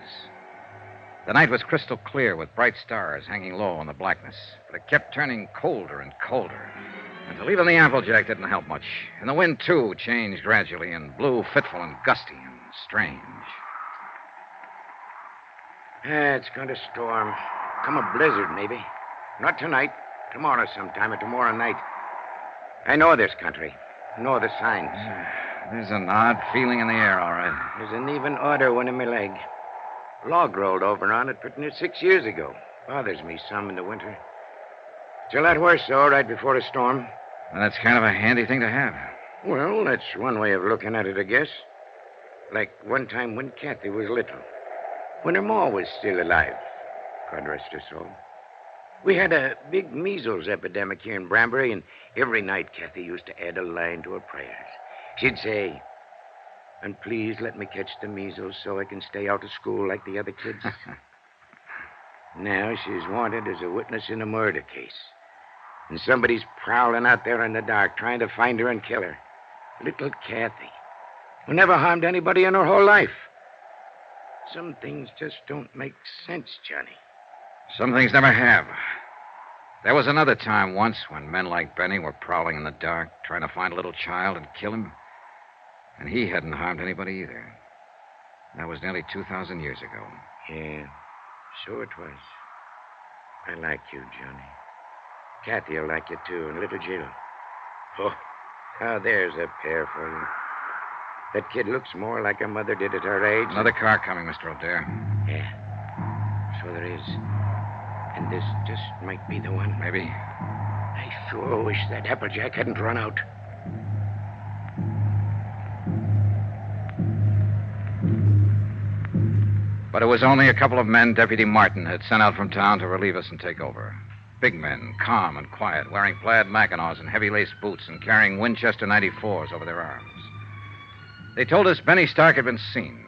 The night was crystal clear with bright stars hanging low in the blackness, but it kept turning colder and colder until even the Applejack didn't help much. And the wind, too, changed gradually and blew fitful and gusty and strange. It's going to storm. Come a blizzard, maybe. Not tonight. Tomorrow sometime or tomorrow night. I know this country. Know the signs. There's an odd feeling in the air, all right. There's an even odder one in my leg. Log rolled over on it pretty near 6 years ago. Bothers me some in the winter. It's a lot worse, though, right before a storm. And that's kind of a handy thing to have. Well, that's one way of looking at it, I guess. Like one time when Kathy was little. When her ma was still alive. God rest her soul. We had a big measles epidemic here in Branbury, and every night Kathy used to add a line to her prayers. She'd say, "And please let me catch the measles so I can stay out of school like the other kids." Now she's wanted as a witness in a murder case. And somebody's prowling out there in the dark trying to find her and kill her. Little Kathy, who never harmed anybody in her whole life. Some things just don't make sense, Johnny. Some things never have. There was another time once when men like Benny were prowling in the dark, trying to find a little child and kill him. And he hadn't harmed anybody either. That was nearly 2,000 years ago. Yeah, so it was. I like you, Johnny. Kathy will like you, too, and little Jill. Oh, now there's a pair for you. That kid looks more like her mother did at her age. Another car coming, Mr. O'Dare. Yeah, so there is. And this just might be the one. Maybe. I sure wish that Applejack hadn't run out. But it was only a couple of men Deputy Martin had sent out from town to relieve us and take over. Big men, calm and quiet, wearing plaid mackinaws and heavy-laced boots and carrying Winchester 94s over their arms. They told us Benny Stark had been seen.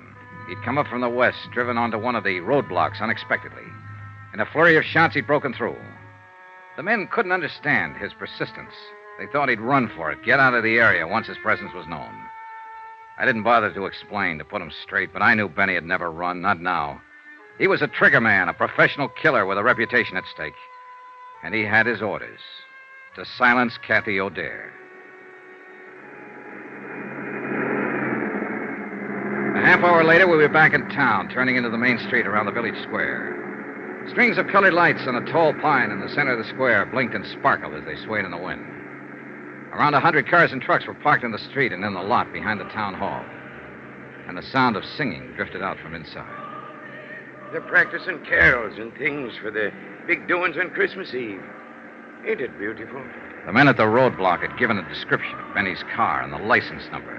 He'd come up from the west, driven onto one of the roadblocks unexpectedly. In a flurry of shots, he'd broken through. The men couldn't understand his persistence. They thought he'd run for it, get out of the area once his presence was known. I didn't bother to explain, to put him straight, but I knew Benny had never run, not now. He was a trigger man, a professional killer with a reputation at stake. And he had his orders to silence Kathy O'Dare. A half hour later, we were back in town, turning into the main street around the village square. Strings of colored lights on a tall pine in the center of the square blinked and sparkled as they swayed in the wind. Around 100 cars and trucks were parked in the street and in the lot behind the town hall. And the sound of singing drifted out from inside. They're practicing carols and things for the big doings on Christmas Eve. Ain't it beautiful? The men at the roadblock had given a description of Benny's car and the license number.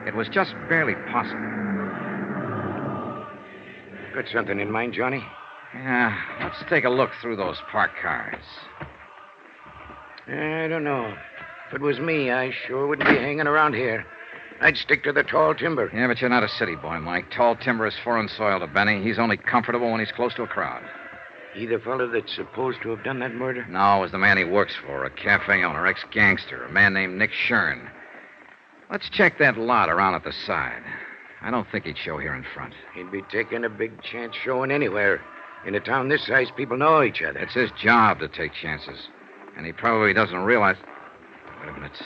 It was just barely possible. Got something in mind, Johnny? Yeah, let's take a look through those parked cars. I don't know. If it was me, I sure wouldn't be hanging around here. I'd stick to the tall timber. Yeah, but you're not a city boy, Mike. Tall timber is foreign soil to Benny. He's only comfortable when he's close to a crowd. He the fellow that's supposed to have done that murder? No, it was the man he works for, a cafe owner, ex-gangster, a man named Nick Shum. Let's check that lot around at the side. I don't think he'd show here in front. He'd be taking a big chance showing anywhere. In a town this size, people know each other. It's his job to take chances. And he probably doesn't realize... Wait a minute.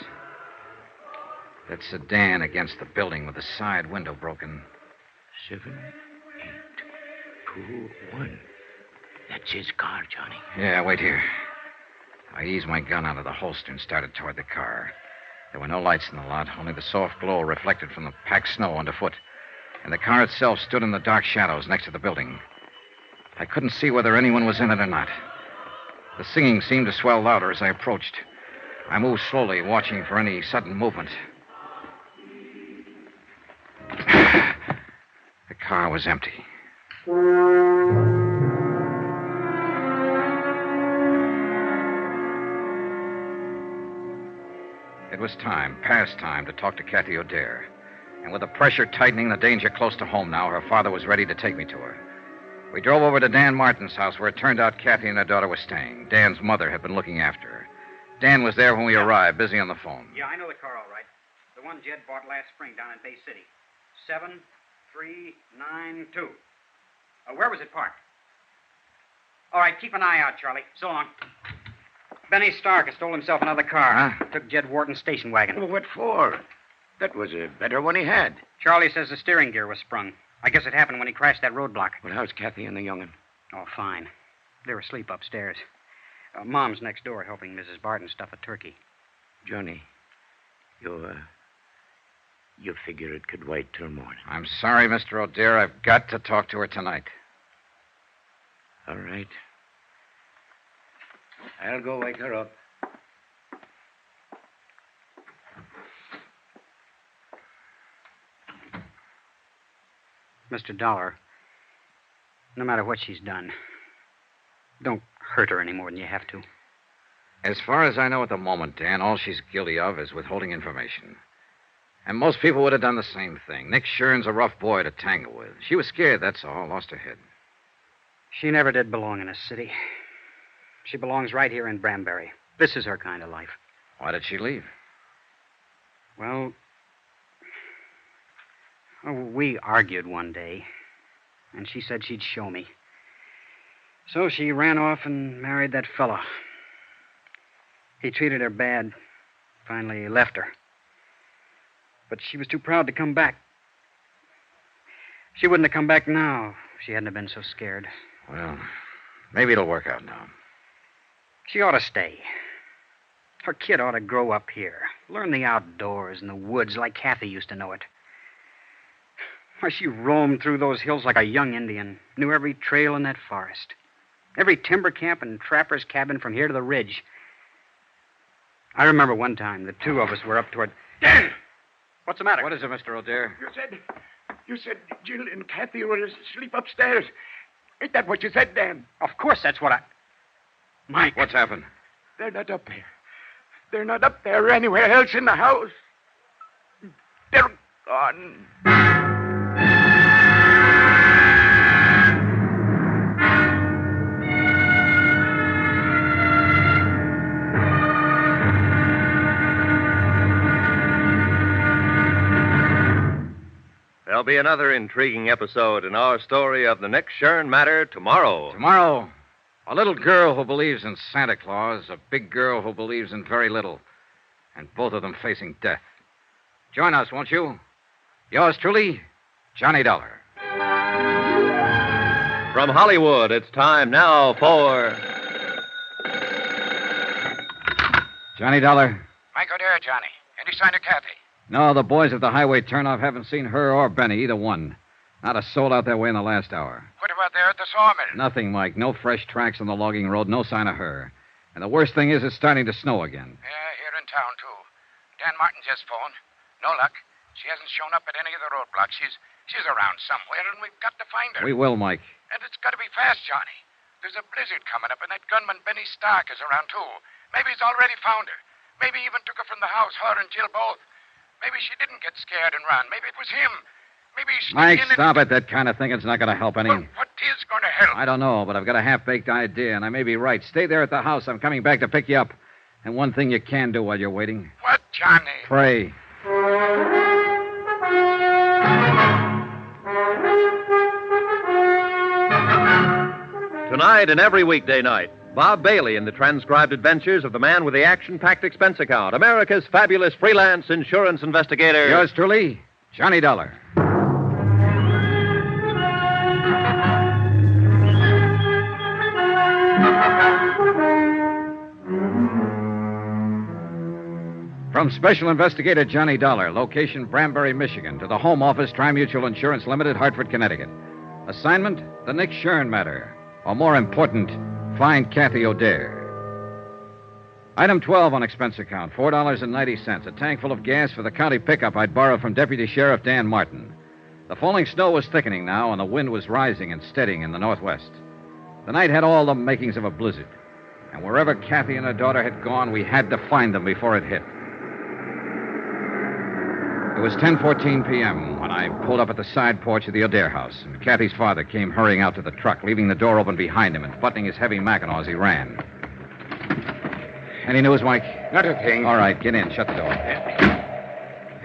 That sedan against the building with the side window broken. 7, 8, 2, 1. That's his car, Johnny. Yeah, wait here. I eased my gun out of the holster and started toward the car. There were no lights in the lot, only the soft glow reflected from the packed snow underfoot. And the car itself stood in the dark shadows next to the building. I couldn't see whether anyone was in it or not. The singing seemed to swell louder as I approached. I moved slowly, watching for any sudden movement. The car was empty. It was time, past time, to talk to Kathy O'Dare. And with the pressure tightening, the danger close to home now, her father was ready to take me to her. We drove over to Dan Martin's house, where it turned out Kathy and her daughter were staying. Dan's mother had been looking after her. Dan was there when we arrived, busy on the phone. Yeah, I know the car all right. The one Jed bought last spring down in Bay City. 7392. Where was it parked? All right, keep an eye out, Charlie. So long. Benny Stark has stole himself another car. Huh? Took Jed Wharton's station wagon. Well, what for? That was a better one he had. Charlie says the steering gear was sprung. I guess it happened when he crashed that roadblock. Well, how's Kathy and the young'un? Oh, fine. They're asleep upstairs. Mom's next door helping Mrs. Barton stuff a turkey. Johnny, you figure it could wait till morning. I'm sorry, Mr. O'Dare. I've got to talk to her tonight. All right. I'll go wake her up. Mr. Dollar, no matter what she's done, don't hurt her any more than you have to. As far as I know at the moment, Dan, all she's guilty of is withholding information. And most people would have done the same thing. Nick Shum's a rough boy to tangle with. She was scared, that's all. Lost her head. She never did belong in a city. She belongs right here in Branbury. This is her kind of life. Why did she leave? Well, we argued one day, and she said she'd show me. So she ran off and married that fellow. He treated her bad. Finally left her. But she was too proud to come back. She wouldn't have come back now if she hadn't have been so scared. Well, maybe it'll work out now. She ought to stay. Her kid ought to grow up here. Learn the outdoors and the woods like Kathy used to know it. Why, she roamed through those hills like a young Indian. Knew every trail in that forest. Every timber camp and trapper's cabin from here to the ridge. I remember one time the two of us were up toward... Dan! What's the matter? What is it, Mr. O'Dare? You said Jill and Kathy were asleep upstairs. Ain't that what you said, Dan? Of course, that's what I... Mike. What's happened? They're not up there. They're not up there or anywhere else in the house. They're gone. There'll be another intriguing episode in our story of the Nick Shum Matter tomorrow. Tomorrow, a little girl who believes in Santa Claus, a big girl who believes in very little, and both of them facing death. Join us, won't you? Yours truly, Johnny Dollar. From Hollywood, it's time now for... Johnny Dollar? Mike O'Dare, Johnny. Any sign of Kathy? No, the boys at the highway turnoff haven't seen her or Benny, either one. Not a soul out that way in the last hour. What about there at the sawmill? Nothing, Mike. No fresh tracks on the logging road, no sign of her. And the worst thing is it's starting to snow again. Yeah, here in town, too. Dan Martin just phoned. No luck. She hasn't shown up at any of the roadblocks. She's around somewhere, and we've got to find her. We will, Mike. And it's got to be fast, Johnny. There's a blizzard coming up, and that gunman Benny Stark is around, too. Maybe he's already found her. Maybe even took her from the house, her and Jill both. Maybe she didn't get scared and run. Maybe it was him. Maybe he sneaked Mike, in and... stop it. That kind of thinking's not going to help any. Well, what is going to help? I don't know, but I've got a half-baked idea, and I may be right. Stay there at the house. I'm coming back to pick you up. And one thing you can do while you're waiting. What, Johnny? Pray. Tonight and every weekday night, Bob Bailey in the transcribed adventures of the man with the action-packed expense account, America's fabulous freelance insurance investigator. Yours truly, Johnny Dollar. From Special Investigator Johnny Dollar, location Branbury, Michigan, to the Home Office, Tri-Mutual Insurance Limited, Hartford, Connecticut. Assignment, the Nick Shum Matter. Or more important, find Kathy O'Dare. Item 12 on expense account, $4.90. A tank full of gas for the county pickup I'd borrowed from Deputy Sheriff Dan Martin. The falling snow was thickening now, and the wind was rising and steadying in the northwest. The night had all the makings of a blizzard. And wherever Kathy and her daughter had gone, we had to find them before it hit. It was 10:14 p.m. when I pulled up at the side porch of the O'Dare house, and Kathy's father came hurrying out to the truck, leaving the door open behind him and buttoning his heavy mackinaw as he ran. Any news, Mike? Not a thing. All right, get in. Shut the door.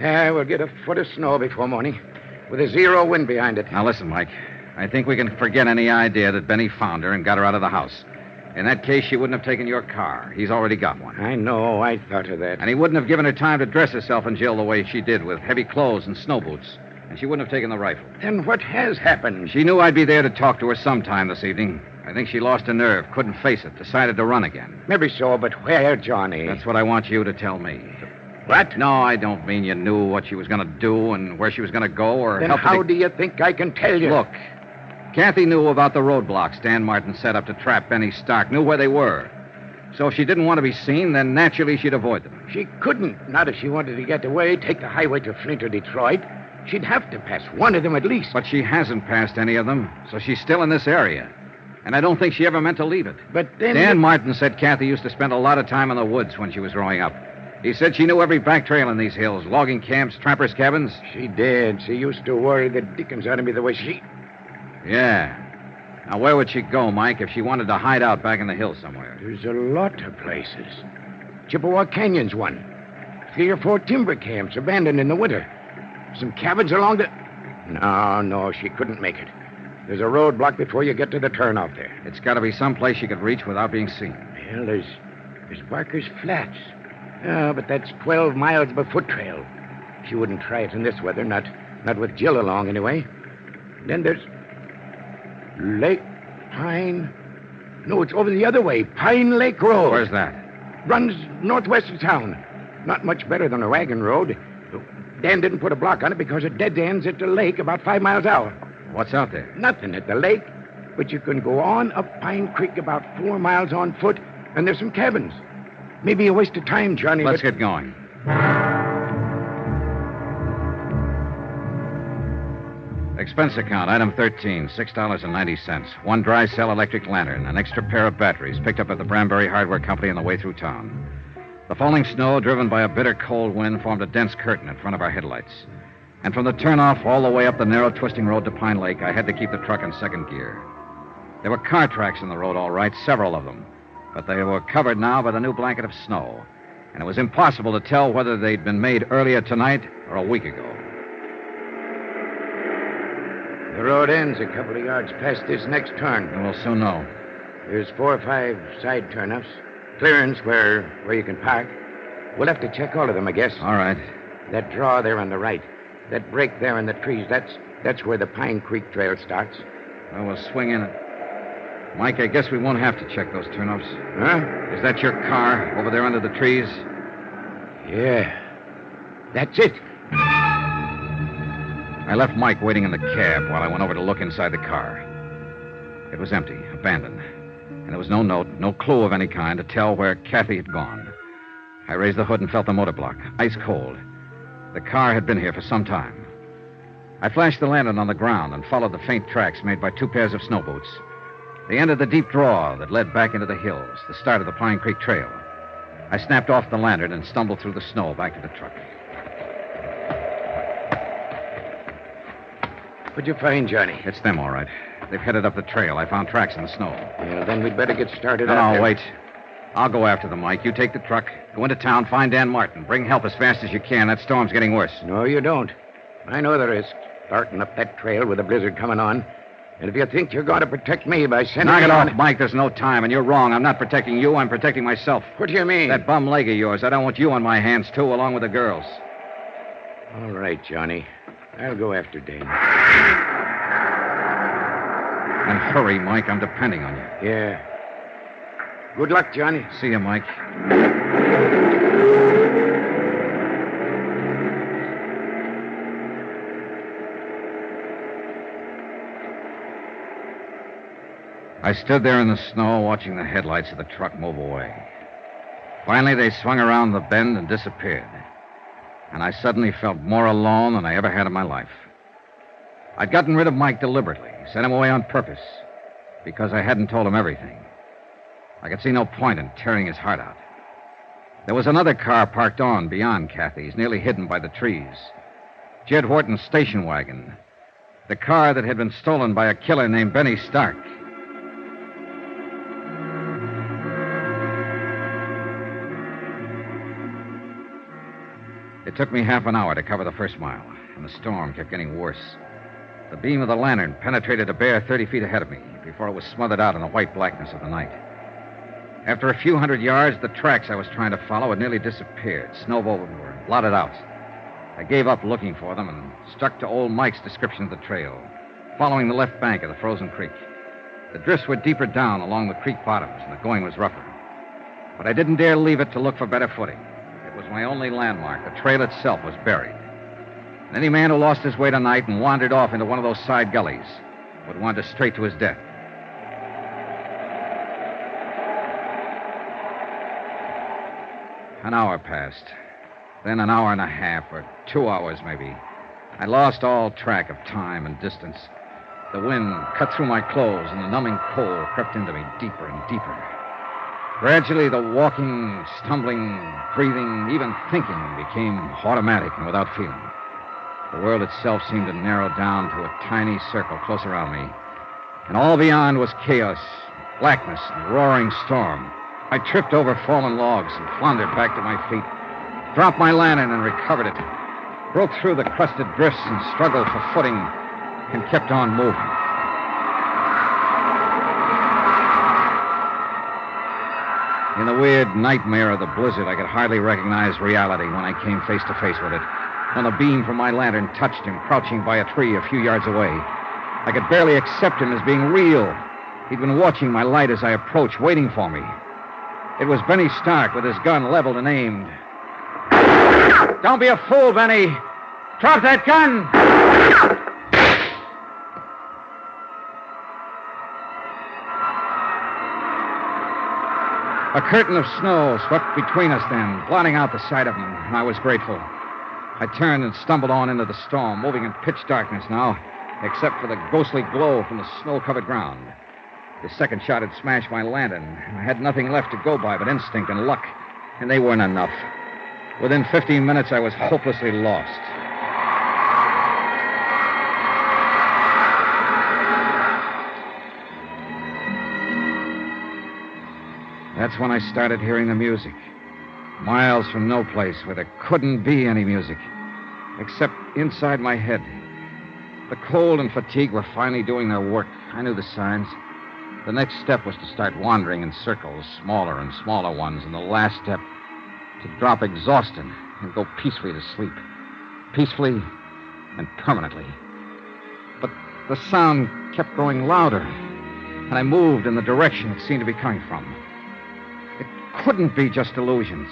Yeah, we'll get a foot of snow before morning, with a zero wind behind it. Now, listen, Mike. I think we can forget any idea that Benny found her and got her out of the house. In that case, she wouldn't have taken your car. He's already got one. I know. I thought of that. And he wouldn't have given her time to dress herself and Jill the way she did, with heavy clothes and snow boots. And she wouldn't have taken the rifle. Then what has happened? She knew I'd be there to talk to her sometime this evening. I think she lost her nerve, couldn't face it, decided to run again. Maybe so, but where, Johnny? That's what I want you to tell me. What? No, I don't mean you knew what she was going to do and where she was going to go or Then help her how to... do you think I can tell you? Look, Kathy knew about the roadblocks Dan Martin set up to trap Benny Stark, knew where they were. So if she didn't want to be seen, then naturally she'd avoid them. She couldn't. Not if she wanted to get away, take the highway to Flint or Detroit. She'd have to pass one of them at least. But she hasn't passed any of them, so she's still in this area. And I don't think she ever meant to leave it. But then... Dan Martin said Kathy used to spend a lot of time in the woods when she was growing up. He said she knew every back trail in these hills, logging camps, trappers' cabins. She did. She used to worry the dickens out of me the way she... Yeah. Now, where would she go, Mike, if she wanted to hide out back in the hills somewhere? There's a lot of places. Chippewa Canyon's one. 3 or 4 timber camps abandoned in the winter. Some cabins along the... No, she couldn't make it. There's a roadblock before you get to the turnoff there. It's got to be someplace she could reach without being seen. Well, there's Barker's Flats. But that's 12 miles of a foot trail. She wouldn't try it in this weather, not with Jill along anyway. Then there's Lake Pine. No, it's over the other way. Pine Lake Road. Where's that? Runs northwest of town. Not much better than a wagon road. Dan didn't put a block on it because it dead ends at the lake about 5 miles out. What's out there? Nothing at the lake, but you can go on up Pine Creek about 4 miles on foot, and there's some cabins. Maybe a waste of time, Johnny. Let's get going. Expense account, item 13, $6.90. One dry cell electric lantern, an extra pair of batteries picked up at the Branbury Hardware Company on the way through town. The falling snow, driven by a bitter cold wind, formed a dense curtain in front of our headlights. And from the turnoff all the way up the narrow, twisting road to Pine Lake, I had to keep the truck in second gear. There were car tracks in the road, all right, several of them. But they were covered now by the new blanket of snow. And it was impossible to tell whether they'd been made earlier tonight or a week ago. The road ends a couple of yards past this next turn. And we'll soon know. There's 4 or 5 side turnoffs. Clearance where you can park. We'll have to check all of them, I guess. All right. That draw there on the right. That break there in the trees, that's where the Pine Creek Trail starts. Well, we'll swing in it. Mike, I guess we won't have to check those turnoffs. Huh? Is that your car over there under the trees? Yeah. That's it. I left Mike waiting in the cab while I went over to look inside the car. It was empty, abandoned. And there was no note, no clue of any kind to tell where Kathy had gone. I raised the hood and felt the motor block, ice cold. The car had been here for some time. I flashed the lantern on the ground and followed the faint tracks made by 2 pairs of snow boots. They ended the deep draw that led back into the hills, the start of the Pine Creek Trail. I snapped off the lantern and stumbled through the snow back to the truck. What'd you find, Johnny? It's them, all right. They've headed up the trail. I found tracks in the snow. Well, then we'd better get started. No, wait. I'll go after them, Mike. You take the truck, go into town, find Dan Martin. Bring help as fast as you can. That storm's getting worse. No, you don't. I know the risk. Starting up that trail with a blizzard coming on. And if you think you're going to protect me by sending... Knock it off, Mike. There's no time, and you're wrong. I'm not protecting you. I'm protecting myself. What do you mean? That bum leg of yours. I don't want you on my hands, too, along with the girls. All right, Johnny. I'll go after Dane. And hurry, Mike. I'm depending on you. Yeah. Good luck, Johnny. See you, Mike. I stood there in the snow watching the headlights of the truck move away. Finally, they swung around the bend and disappeared. And I suddenly felt more alone than I ever had in my life. I'd gotten rid of Mike deliberately, sent him away on purpose, because I hadn't told him everything. I could see no point in tearing his heart out. There was another car parked on beyond Kathy's, nearly hidden by the trees. Jed Wharton's station wagon. The car that had been stolen by a killer named Benny Stark. It took me half an hour to cover the first mile, and the storm kept getting worse. The beam of the lantern penetrated a bare 30 feet ahead of me before it was smothered out in the white blackness of the night. After a few hundred yards, the tracks I was trying to follow had nearly disappeared, snowed over and blotted out. I gave up looking for them and stuck to old Mike's description of the trail, following the left bank of the frozen creek. The drifts were deeper down along the creek bottoms, and the going was rougher. But I didn't dare leave it to look for better footing. It was my only landmark. The trail itself was buried. And any man who lost his way tonight and wandered off into one of those side gullies would wander straight to his death. An hour passed. Then an hour and a half, or 2 hours maybe. I lost all track of time and distance. The wind cut through my clothes, and the numbing cold crept into me deeper and deeper. Gradually, the walking, stumbling, breathing, even thinking became automatic and without feeling. The world itself seemed to narrow down to a tiny circle close around me. And all beyond was chaos, blackness, and roaring storm. I tripped over fallen logs and floundered back to my feet, dropped my lantern and recovered it, broke through the crusted drifts and struggled for footing, and kept on moving. In the weird nightmare of the blizzard, I could hardly recognize reality when I came face to face with it. When the beam from my lantern touched him, crouching by a tree a few yards away. I could barely accept him as being real. He'd been watching my light as I approached, waiting for me. It was Benny Stark with his gun leveled and aimed. Don't be a fool, Benny. Drop that gun! A curtain of snow swept between us then, blotting out the sight of him, and I was grateful. I turned and stumbled on into the storm, moving in pitch darkness now, except for the ghostly glow from the snow-covered ground. The second shot had smashed my lantern, and I had nothing left to go by but instinct and luck, and they weren't enough. Within 15 minutes, I was hopelessly lost. That's when I started hearing the music. Miles from no place where there couldn't be any music, except inside my head. The cold and fatigue were finally doing their work. I knew the signs. The next step was to start wandering in circles, smaller and smaller ones, and the last step, to drop exhausted and go peacefully to sleep. Peacefully and permanently. But the sound kept growing louder, and I moved in the direction it seemed to be coming from. It couldn't be just illusions.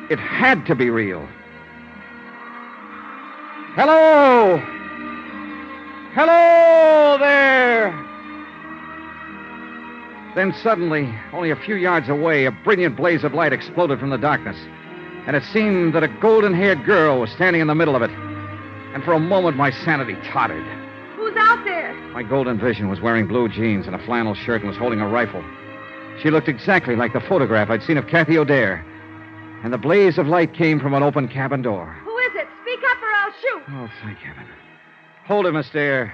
It had to be real. Hello! Hello there! Then suddenly, only a few yards away, a brilliant blaze of light exploded from the darkness. And it seemed that a golden-haired girl was standing in the middle of it. And for a moment, my sanity tottered. Who's out there? My golden vision was wearing blue jeans and a flannel shirt and was holding a rifle. She looked exactly like the photograph I'd seen of Kathy O'Dare. And the blaze of light came from an open cabin door. Who is it? Speak up or I'll shoot. Oh, thank heaven. Hold it, Miss Dare.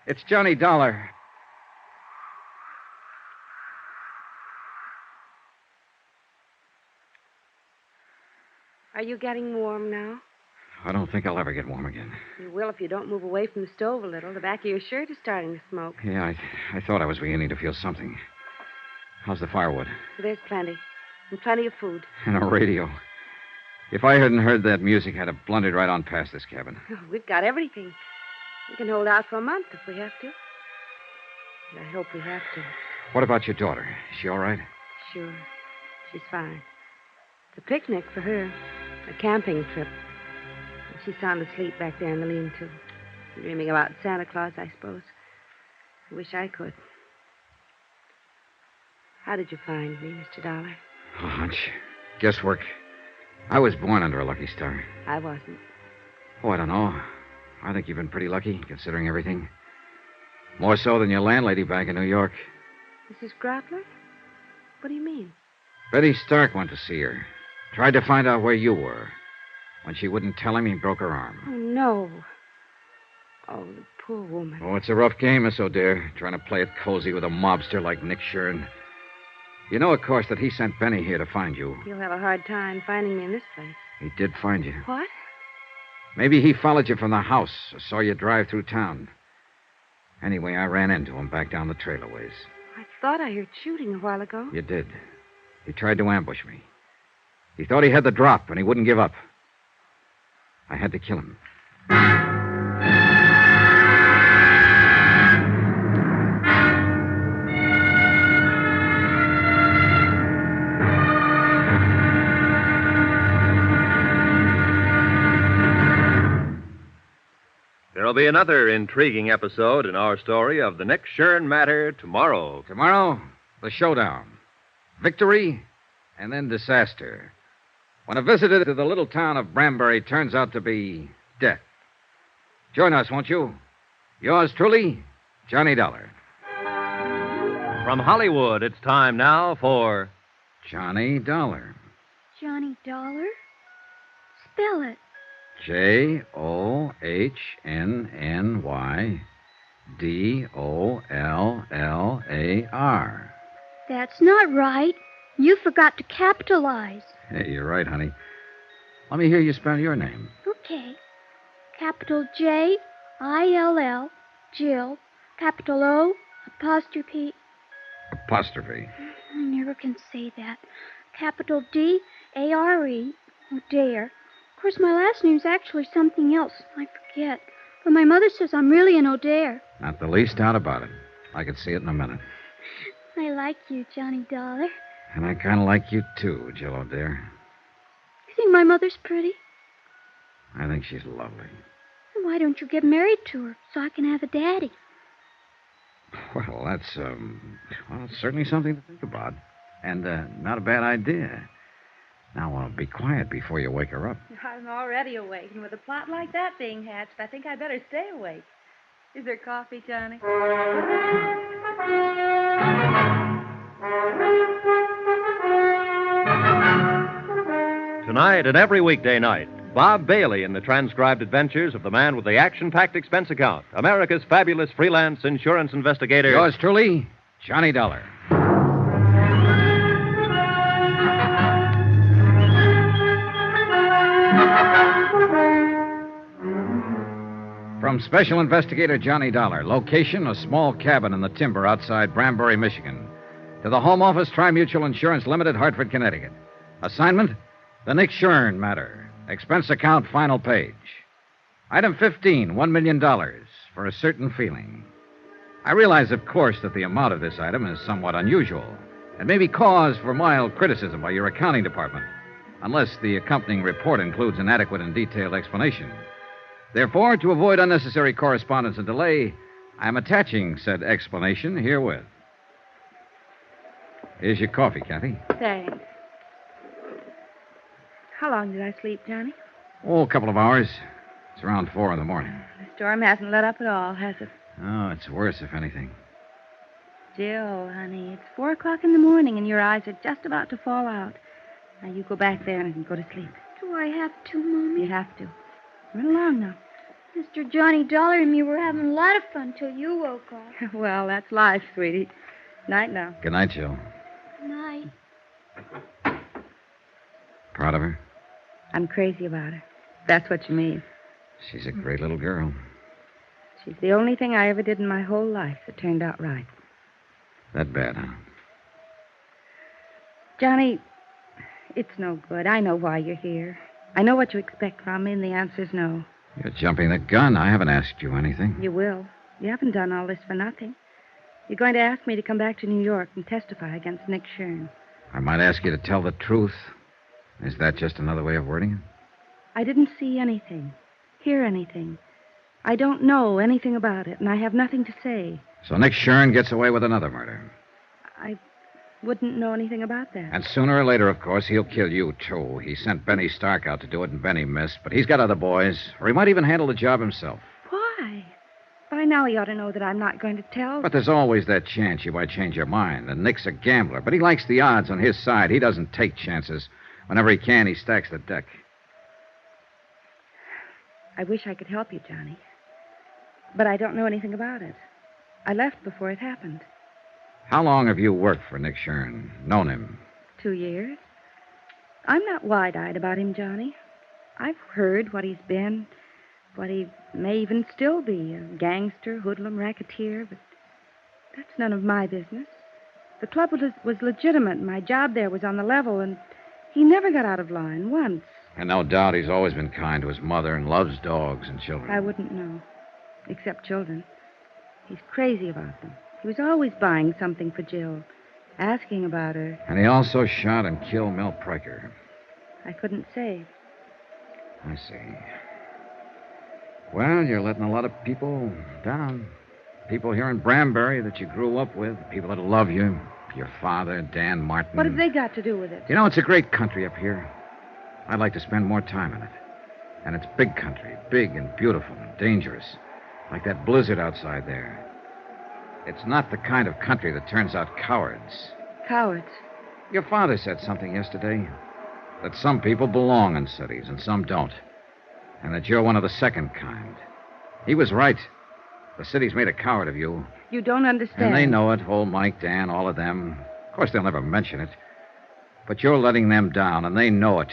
It's Johnny Dollar. Are you getting warm now? I don't think I'll ever get warm again. You will if you don't move away from the stove a little. The back of your shirt is starting to smoke. Yeah, I thought I was beginning to feel something. How's the firewood? There's plenty. And plenty of food. And a radio. If I hadn't heard that music, I'd have blundered right on past this cabin. Oh, we've got everything. We can hold out for a month if we have to. And I hope we have to. What about your daughter? Is she all right? Sure. She's fine. It's a picnic for her. A camping trip. And she's sound asleep back there in the lean-to. Dreaming about Santa Claus, I suppose. I wish I could. How did you find me, Mr. Dollar? A hunch. Guesswork. I was born under a lucky star. I wasn't. Oh, I don't know. I think you've been pretty lucky, considering everything. More so than your landlady back in New York. Mrs. Grottler? What do you mean? Betty Stark went to see her. Tried to find out where you were. When she wouldn't tell him, he broke her arm. Oh, no. Oh, the poor woman. Oh, it's a rough game, Miss O'Dare, trying to play it cozy with a mobster like Nick Shum. You know, of course, that he sent Benny here to find you. You'll have a hard time finding me in this place. He did find you. What? Maybe he followed you from the house or saw you drive through town. Anyway, I ran into him back down the trailer ways. I thought I heard shooting a while ago. You did. He tried to ambush me. He thought he had the drop, and he wouldn't give up. I had to kill him. There'll be another intriguing episode in our story of the Nick Shum Matter tomorrow. Tomorrow, the showdown. Victory, and then disaster. When a visitor to the little town of Branbury turns out to be death. Join us, won't you? Yours truly, Johnny Dollar. From Hollywood, it's time now for Johnny Dollar. Johnny Dollar? Spell it. JOHNNYDOLLAR. That's not right. You forgot to capitalize. Hey, you're right, honey. Let me hear you spell your name. Okay. Capital J-I-L-L, Jill. Capital O, apostrophe. Apostrophe. I never can say that. Capital D-A-R-E, O'Dare. Of course, my last name's actually something else. I forget. But my mother says I'm really an O'Dare. Not the least doubt about it. I could see it in a minute. I like you, Johnny Dollar. And I kind of like you, too, Jill O'Dare. You think my mother's pretty? I think she's lovely. Why don't you get married to her so I can have a daddy? Well, that's, well, it's certainly something to think about. And not a bad idea. Now, be quiet before you wake her up. I'm already awake, and with a plot like that being hatched, I think I better stay awake. Is there coffee, Johnny? Tonight and every weekday night, Bob Bailey in the transcribed adventures of the man with the action-packed expense account, America's fabulous freelance insurance investigator. Yours truly, Johnny Dollar. From Special Investigator Johnny Dollar, location, a small cabin in the timber outside Branbury, Michigan. To the Home Office, Tri-Mutual Insurance Limited, Hartford, Connecticut. Assignment, the Nick Shum Matter. Expense account, final page. Item 15, $1 million for a certain feeling. I realize, of course, that the amount of this item is somewhat unusual and may be cause for mild criticism by your accounting department, unless the accompanying report includes an adequate and detailed explanation. Therefore, to avoid unnecessary correspondence and delay, I am attaching said explanation herewith. Here's your coffee, Kathy. Thanks. How long did I sleep, Johnny? Oh, a couple of hours. It's around 4 in the morning. The storm hasn't let up at all, has it? Oh, it's worse, if anything. Jill, honey, it's 4 o'clock in the morning, and your eyes are just about to fall out. Now, you go back there and go to sleep. Do I have to, Mommy? You have to. Run along now. Mr. Johnny Dollar and me were having a lot of fun till you woke up. Well, that's life, sweetie. Night now. Good night, Jill. Good night. Proud of her? I'm crazy about her. That's what you mean. She's a great little girl. She's the only thing I ever did in my whole life that turned out right. That bad, huh? Johnny, it's no good. I know why you're here. I know what you expect from me, and the answer's no. You're jumping the gun. I haven't asked you anything. You will. You haven't done all this for nothing. You're going to ask me to come back to New York and testify against Nick Shum. I might ask you to tell the truth. Is that just another way of wording it? I didn't see anything, hear anything. I don't know anything about it, and I have nothing to say. So Nick Shum gets away with another murder. I wouldn't know anything about that. And sooner or later, of course, he'll kill you, too. He sent Benny Stark out to do it, and Benny missed. But he's got other boys, or he might even handle the job himself. Why? By now he ought to know that I'm not going to tell. But there's always that chance you might change your mind. And Nick's a gambler, but he likes the odds on his side. He doesn't take chances. Whenever he can, he stacks the deck. I wish I could help you, Johnny. But I don't know anything about it. I left before it happened. How long have you worked for Nick Shum? Known him? 2 years. I'm not wide-eyed about him, Johnny. I've heard what he's been, what he may even still be, a gangster, hoodlum, racketeer, but that's none of my business. The club was legitimate, and my job there was on the level, and he never got out of line once. And no doubt he's always been kind to his mother and loves dogs and children. I wouldn't know, except children. He's crazy about them. He was always buying something for Jill, asking about her. And he also shot and killed Mel Pryker. I couldn't say. I see. Well, you're letting a lot of people down. People here in Branbury that you grew up with, people that love you, your father, Dan Martin. What have they got to do with it? You know, it's a great country up here. I'd like to spend more time in it. And it's big country, big and beautiful and dangerous, like that blizzard outside there. It's not the kind of country that turns out cowards. Cowards? Your father said something yesterday, that some people belong in cities and some don't, and that you're one of the second kind. He was right. The city's made a coward of you. You don't understand. And they know it, old Mike, Dan, all of them. Of course, they'll never mention it. But you're letting them down, and they know it.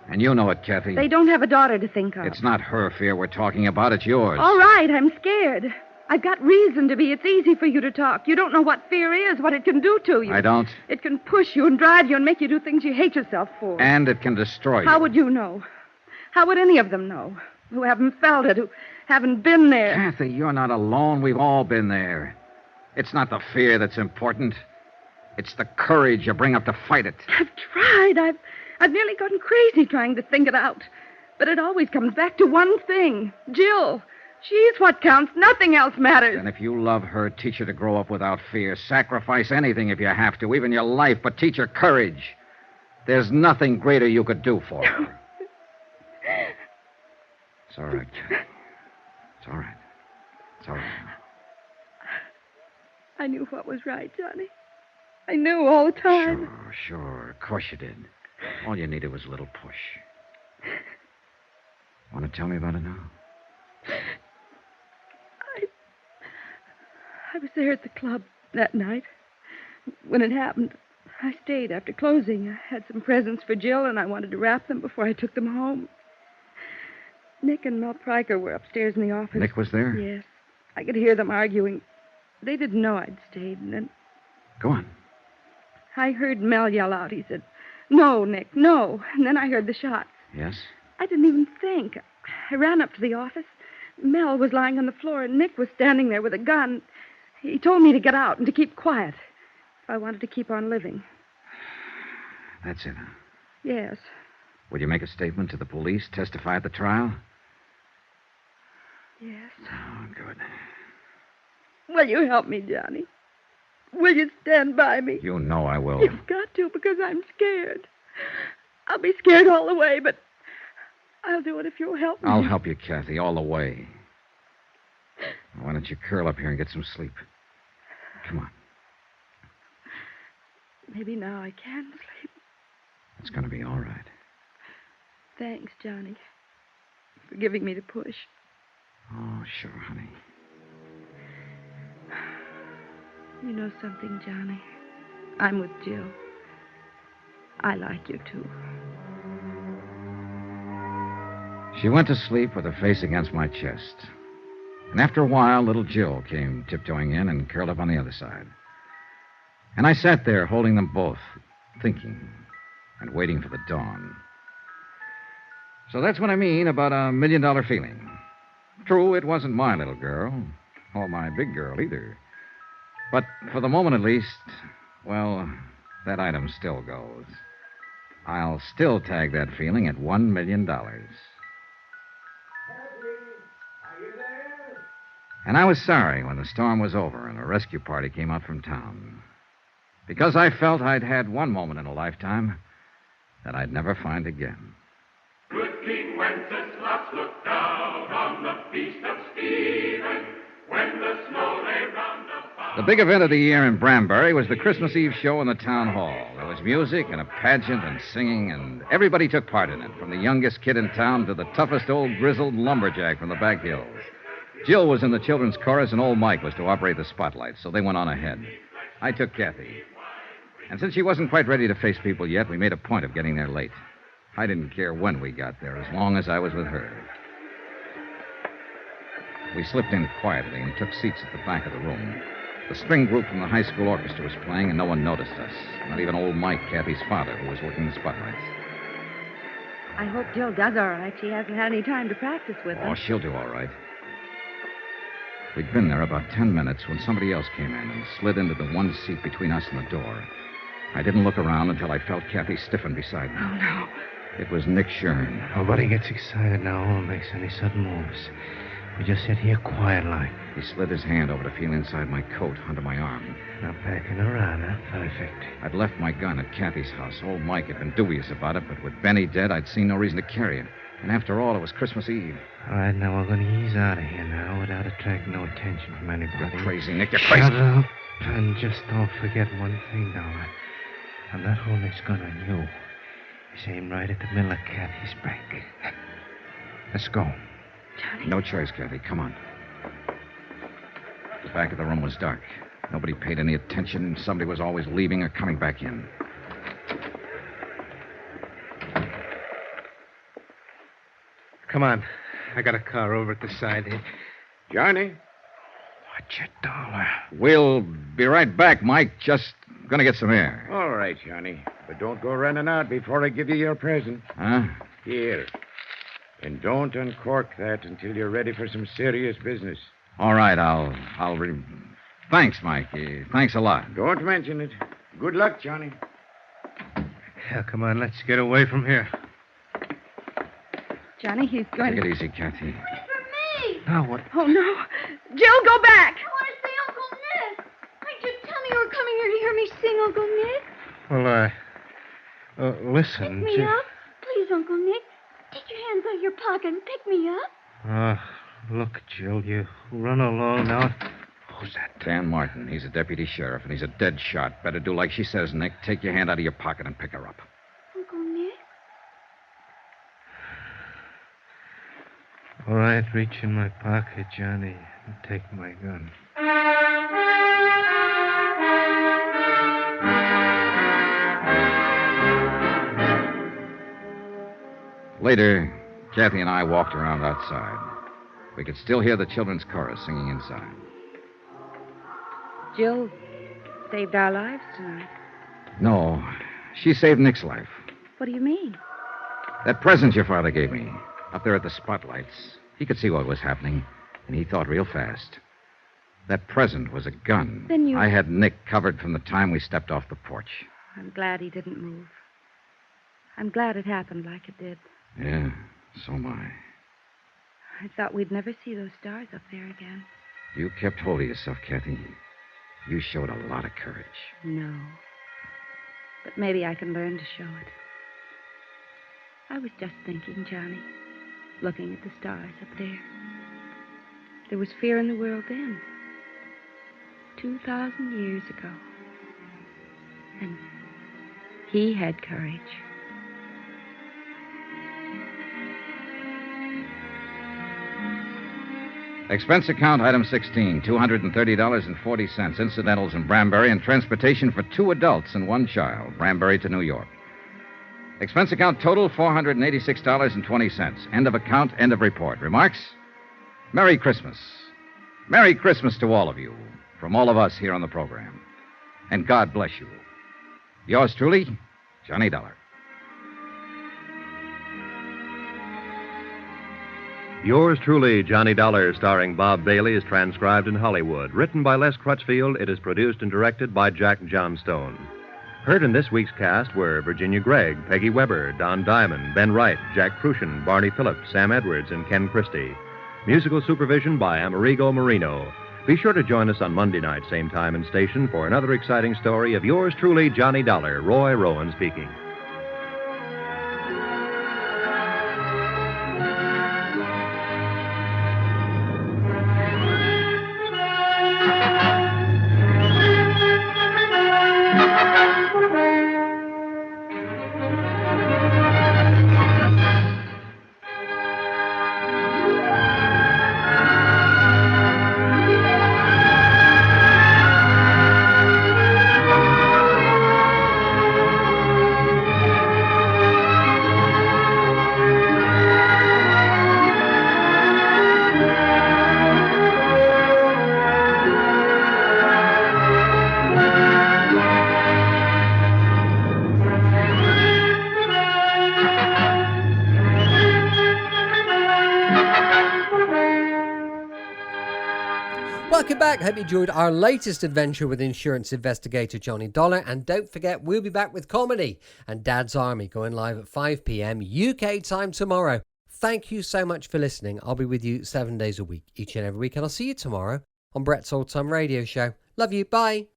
And you know it, Kathy. They don't have a daughter to think of. It's not her fear we're talking about, it's yours. All right, I'm scared. I've got reason to be. It's easy for you to talk. You don't know what fear is, what it can do to you. I don't. It can push you and drive you and make you do things you hate yourself for. And it can destroy you. How would you know? How would any of them know? Who haven't felt it, who haven't been there. Kathy, you're not alone. We've all been there. It's not the fear that's important. It's the courage you bring up to fight it. I've tried. I've nearly gone crazy trying to think it out. But it always comes back to one thing. Jill. She's what counts. Nothing else matters. And if you love her, teach her to grow up without fear. Sacrifice anything if you have to, even your life, but teach her courage. There's nothing greater you could do for her. It's all right, Kat. It's all right. It's all right. I knew what was right, Johnny. I knew all the time. Sure. Of course you did. All you needed was a little push. Want to tell me about it now? I was there at the club that night. When it happened, I stayed after closing. I had some presents for Jill, and I wanted to wrap them before I took them home. Nick and Mel Pryker were upstairs in the office. Nick was there? Yes. I could hear them arguing. They didn't know I'd stayed, and then... Go on. I heard Mel yell out. He said, "No, Nick, no." And then I heard the shots. Yes? I didn't even think. I ran up to the office. Mel was lying on the floor, and Nick was standing there with a gun. He told me to get out and to keep quiet if I wanted to keep on living. That's it, huh? Yes. Will you make a statement to the police, testify at the trial? Yes. Oh, good. Will you help me, Johnny? Will you stand by me? You know I will. You've got to, because I'm scared. I'll be scared all the way, but I'll do it if you'll help me. I'll help you, Kathy, all the way. Why don't you curl up here and get some sleep? Come on. Maybe now I can sleep. It's going to be all right. Thanks, Johnny, for giving me the push. Oh, sure, honey. You know something, Johnny? I'm with Jill. I like you, too. She went to sleep with her face against my chest. And after a while, little Jill came tiptoeing in and curled up on the other side. And I sat there holding them both, thinking and waiting for the dawn. So that's what I mean about $1 million feeling. True, it wasn't my little girl, or my big girl either. But for the moment at least, well, that item still goes. I'll still tag that feeling at $1 million. And I was sorry when the storm was over and a rescue party came out from town. Because I felt I'd had one moment in a lifetime that I'd never find again. Good King Wenceslas looked down on the feast of Stephen when the snow lay round about. The big event of the year in Branbury was the Christmas Eve show in the town hall. There was music and a pageant and singing, and everybody took part in it, from the youngest kid in town to the toughest old grizzled lumberjack from the back hills. Jill was in the children's chorus, and old Mike was to operate the spotlight, so they went on ahead. I took Kathy. And since she wasn't quite ready to face people yet, we made a point of getting there late. I didn't care when we got there, as long as I was with her. We slipped in quietly and took seats at the back of the room. The string group from the high school orchestra was playing, and no one noticed us. Not even old Mike, Kathy's father, who was working the spotlights. I hope Jill does all right. She hasn't had any time to practice with them. Oh, she'll do all right. We'd been there about 10 minutes when somebody else came in and slid into the one seat between us and the door. I didn't look around until I felt Kathy stiffen beside me. Oh, no. It was Nick Shum. Nobody gets excited now or makes any sudden moves. We just sit here quiet like. He slid his hand over to feel inside my coat under my arm. Now packing around, huh? Perfect. I'd left my gun at Kathy's house. Old Mike had been dubious about it, but with Benny dead, I'd seen no reason to carry it. And after all, it was Christmas Eve. All right, now we're going to ease out of here now without attracting no attention from anybody. You're crazy, Nick. You're crazy. Shut up. And just don't forget one thing, now. I'm not holding this gun on you. It's aimed right at the middle of Kathy's back. Let's go. Johnny. No choice, Kathy. Come on. The back of the room was dark. Nobody paid any attention, and somebody was always leaving or coming back in. Come on. I got a car over at the side here. Johnny? Watch your dollar. We'll be right back, Mike. Just gonna get some air. All right, Johnny. But don't go running out before I give you your present. Huh? Here. And don't uncork that until you're ready for some serious business. All right, Thanks, Mike. Thanks a lot. Don't mention it. Good luck, Johnny. Yeah, come on, let's get away from here. Johnny, he's going Take it easy, Kathy. Now what? Oh, no. Jill, go back. I want to see Uncle Nick. Just tell me you were coming here to hear me sing, Uncle Nick. Well, listen. Pick me up. Please, Uncle Nick. Take your hands out of your pocket and pick me up. Look, Jill, you run along now. Who's that? Dan Martin. He's a deputy sheriff, and he's a dead shot. Better do like she says, Nick. Take your hand out of your pocket and pick her up. Uncle Nick? All right, reach in my pocket, Johnny, and take my gun. Later, Kathy and I walked around outside. We could still hear the children's chorus singing inside. Jill saved our lives tonight. No, she saved Nick's life. What do you mean? That present your father gave me, up there at the spotlights, he could see what was happening, and he thought real fast. That present was a gun. Then you... I had Nick covered from the time we stepped off the porch. I'm glad he didn't move. I'm glad it happened like it did. Yeah, so am I. I thought we'd never see those stars up there again. You kept hold of yourself, Kathy. You showed a lot of courage. No. But maybe I can learn to show it. I was just thinking, Johnny, looking at the stars up there. There was fear in the world then. 2,000 years ago. And he had courage. Expense account item 16, $230.40, incidentals in Branbury, and transportation for 2 adults and 1 child, Branbury to New York. Expense account total, $486.20. End of account, end of report. Remarks? Merry Christmas. Merry Christmas to all of you, from all of us here on the program. And God bless you. Yours truly, Johnny Dollar. Yours truly, Johnny Dollar, starring Bob Bailey, is transcribed in Hollywood. Written by Les Crutchfield, it is produced and directed by Jack Johnstone. Heard in this week's cast were Virginia Gregg, Peggy Weber, Don Diamond, Ben Wright, Jack Crucian, Barney Phillips, Sam Edwards, and Ken Christie. Musical supervision by Amerigo Marino. Be sure to join us on Monday night, same time and station, for another exciting story of yours truly, Johnny Dollar. Roy Rowan speaking. Welcome back. Hope you enjoyed our latest adventure with insurance investigator Johnny Dollar. And don't forget, we'll be back with comedy and Dad's Army going live at 5 p.m. UK time tomorrow. Thank you so much for listening. I'll be with you 7 days a week, each and every week. And I'll see you tomorrow on Brett's Old Time Radio Show. Love you. Bye.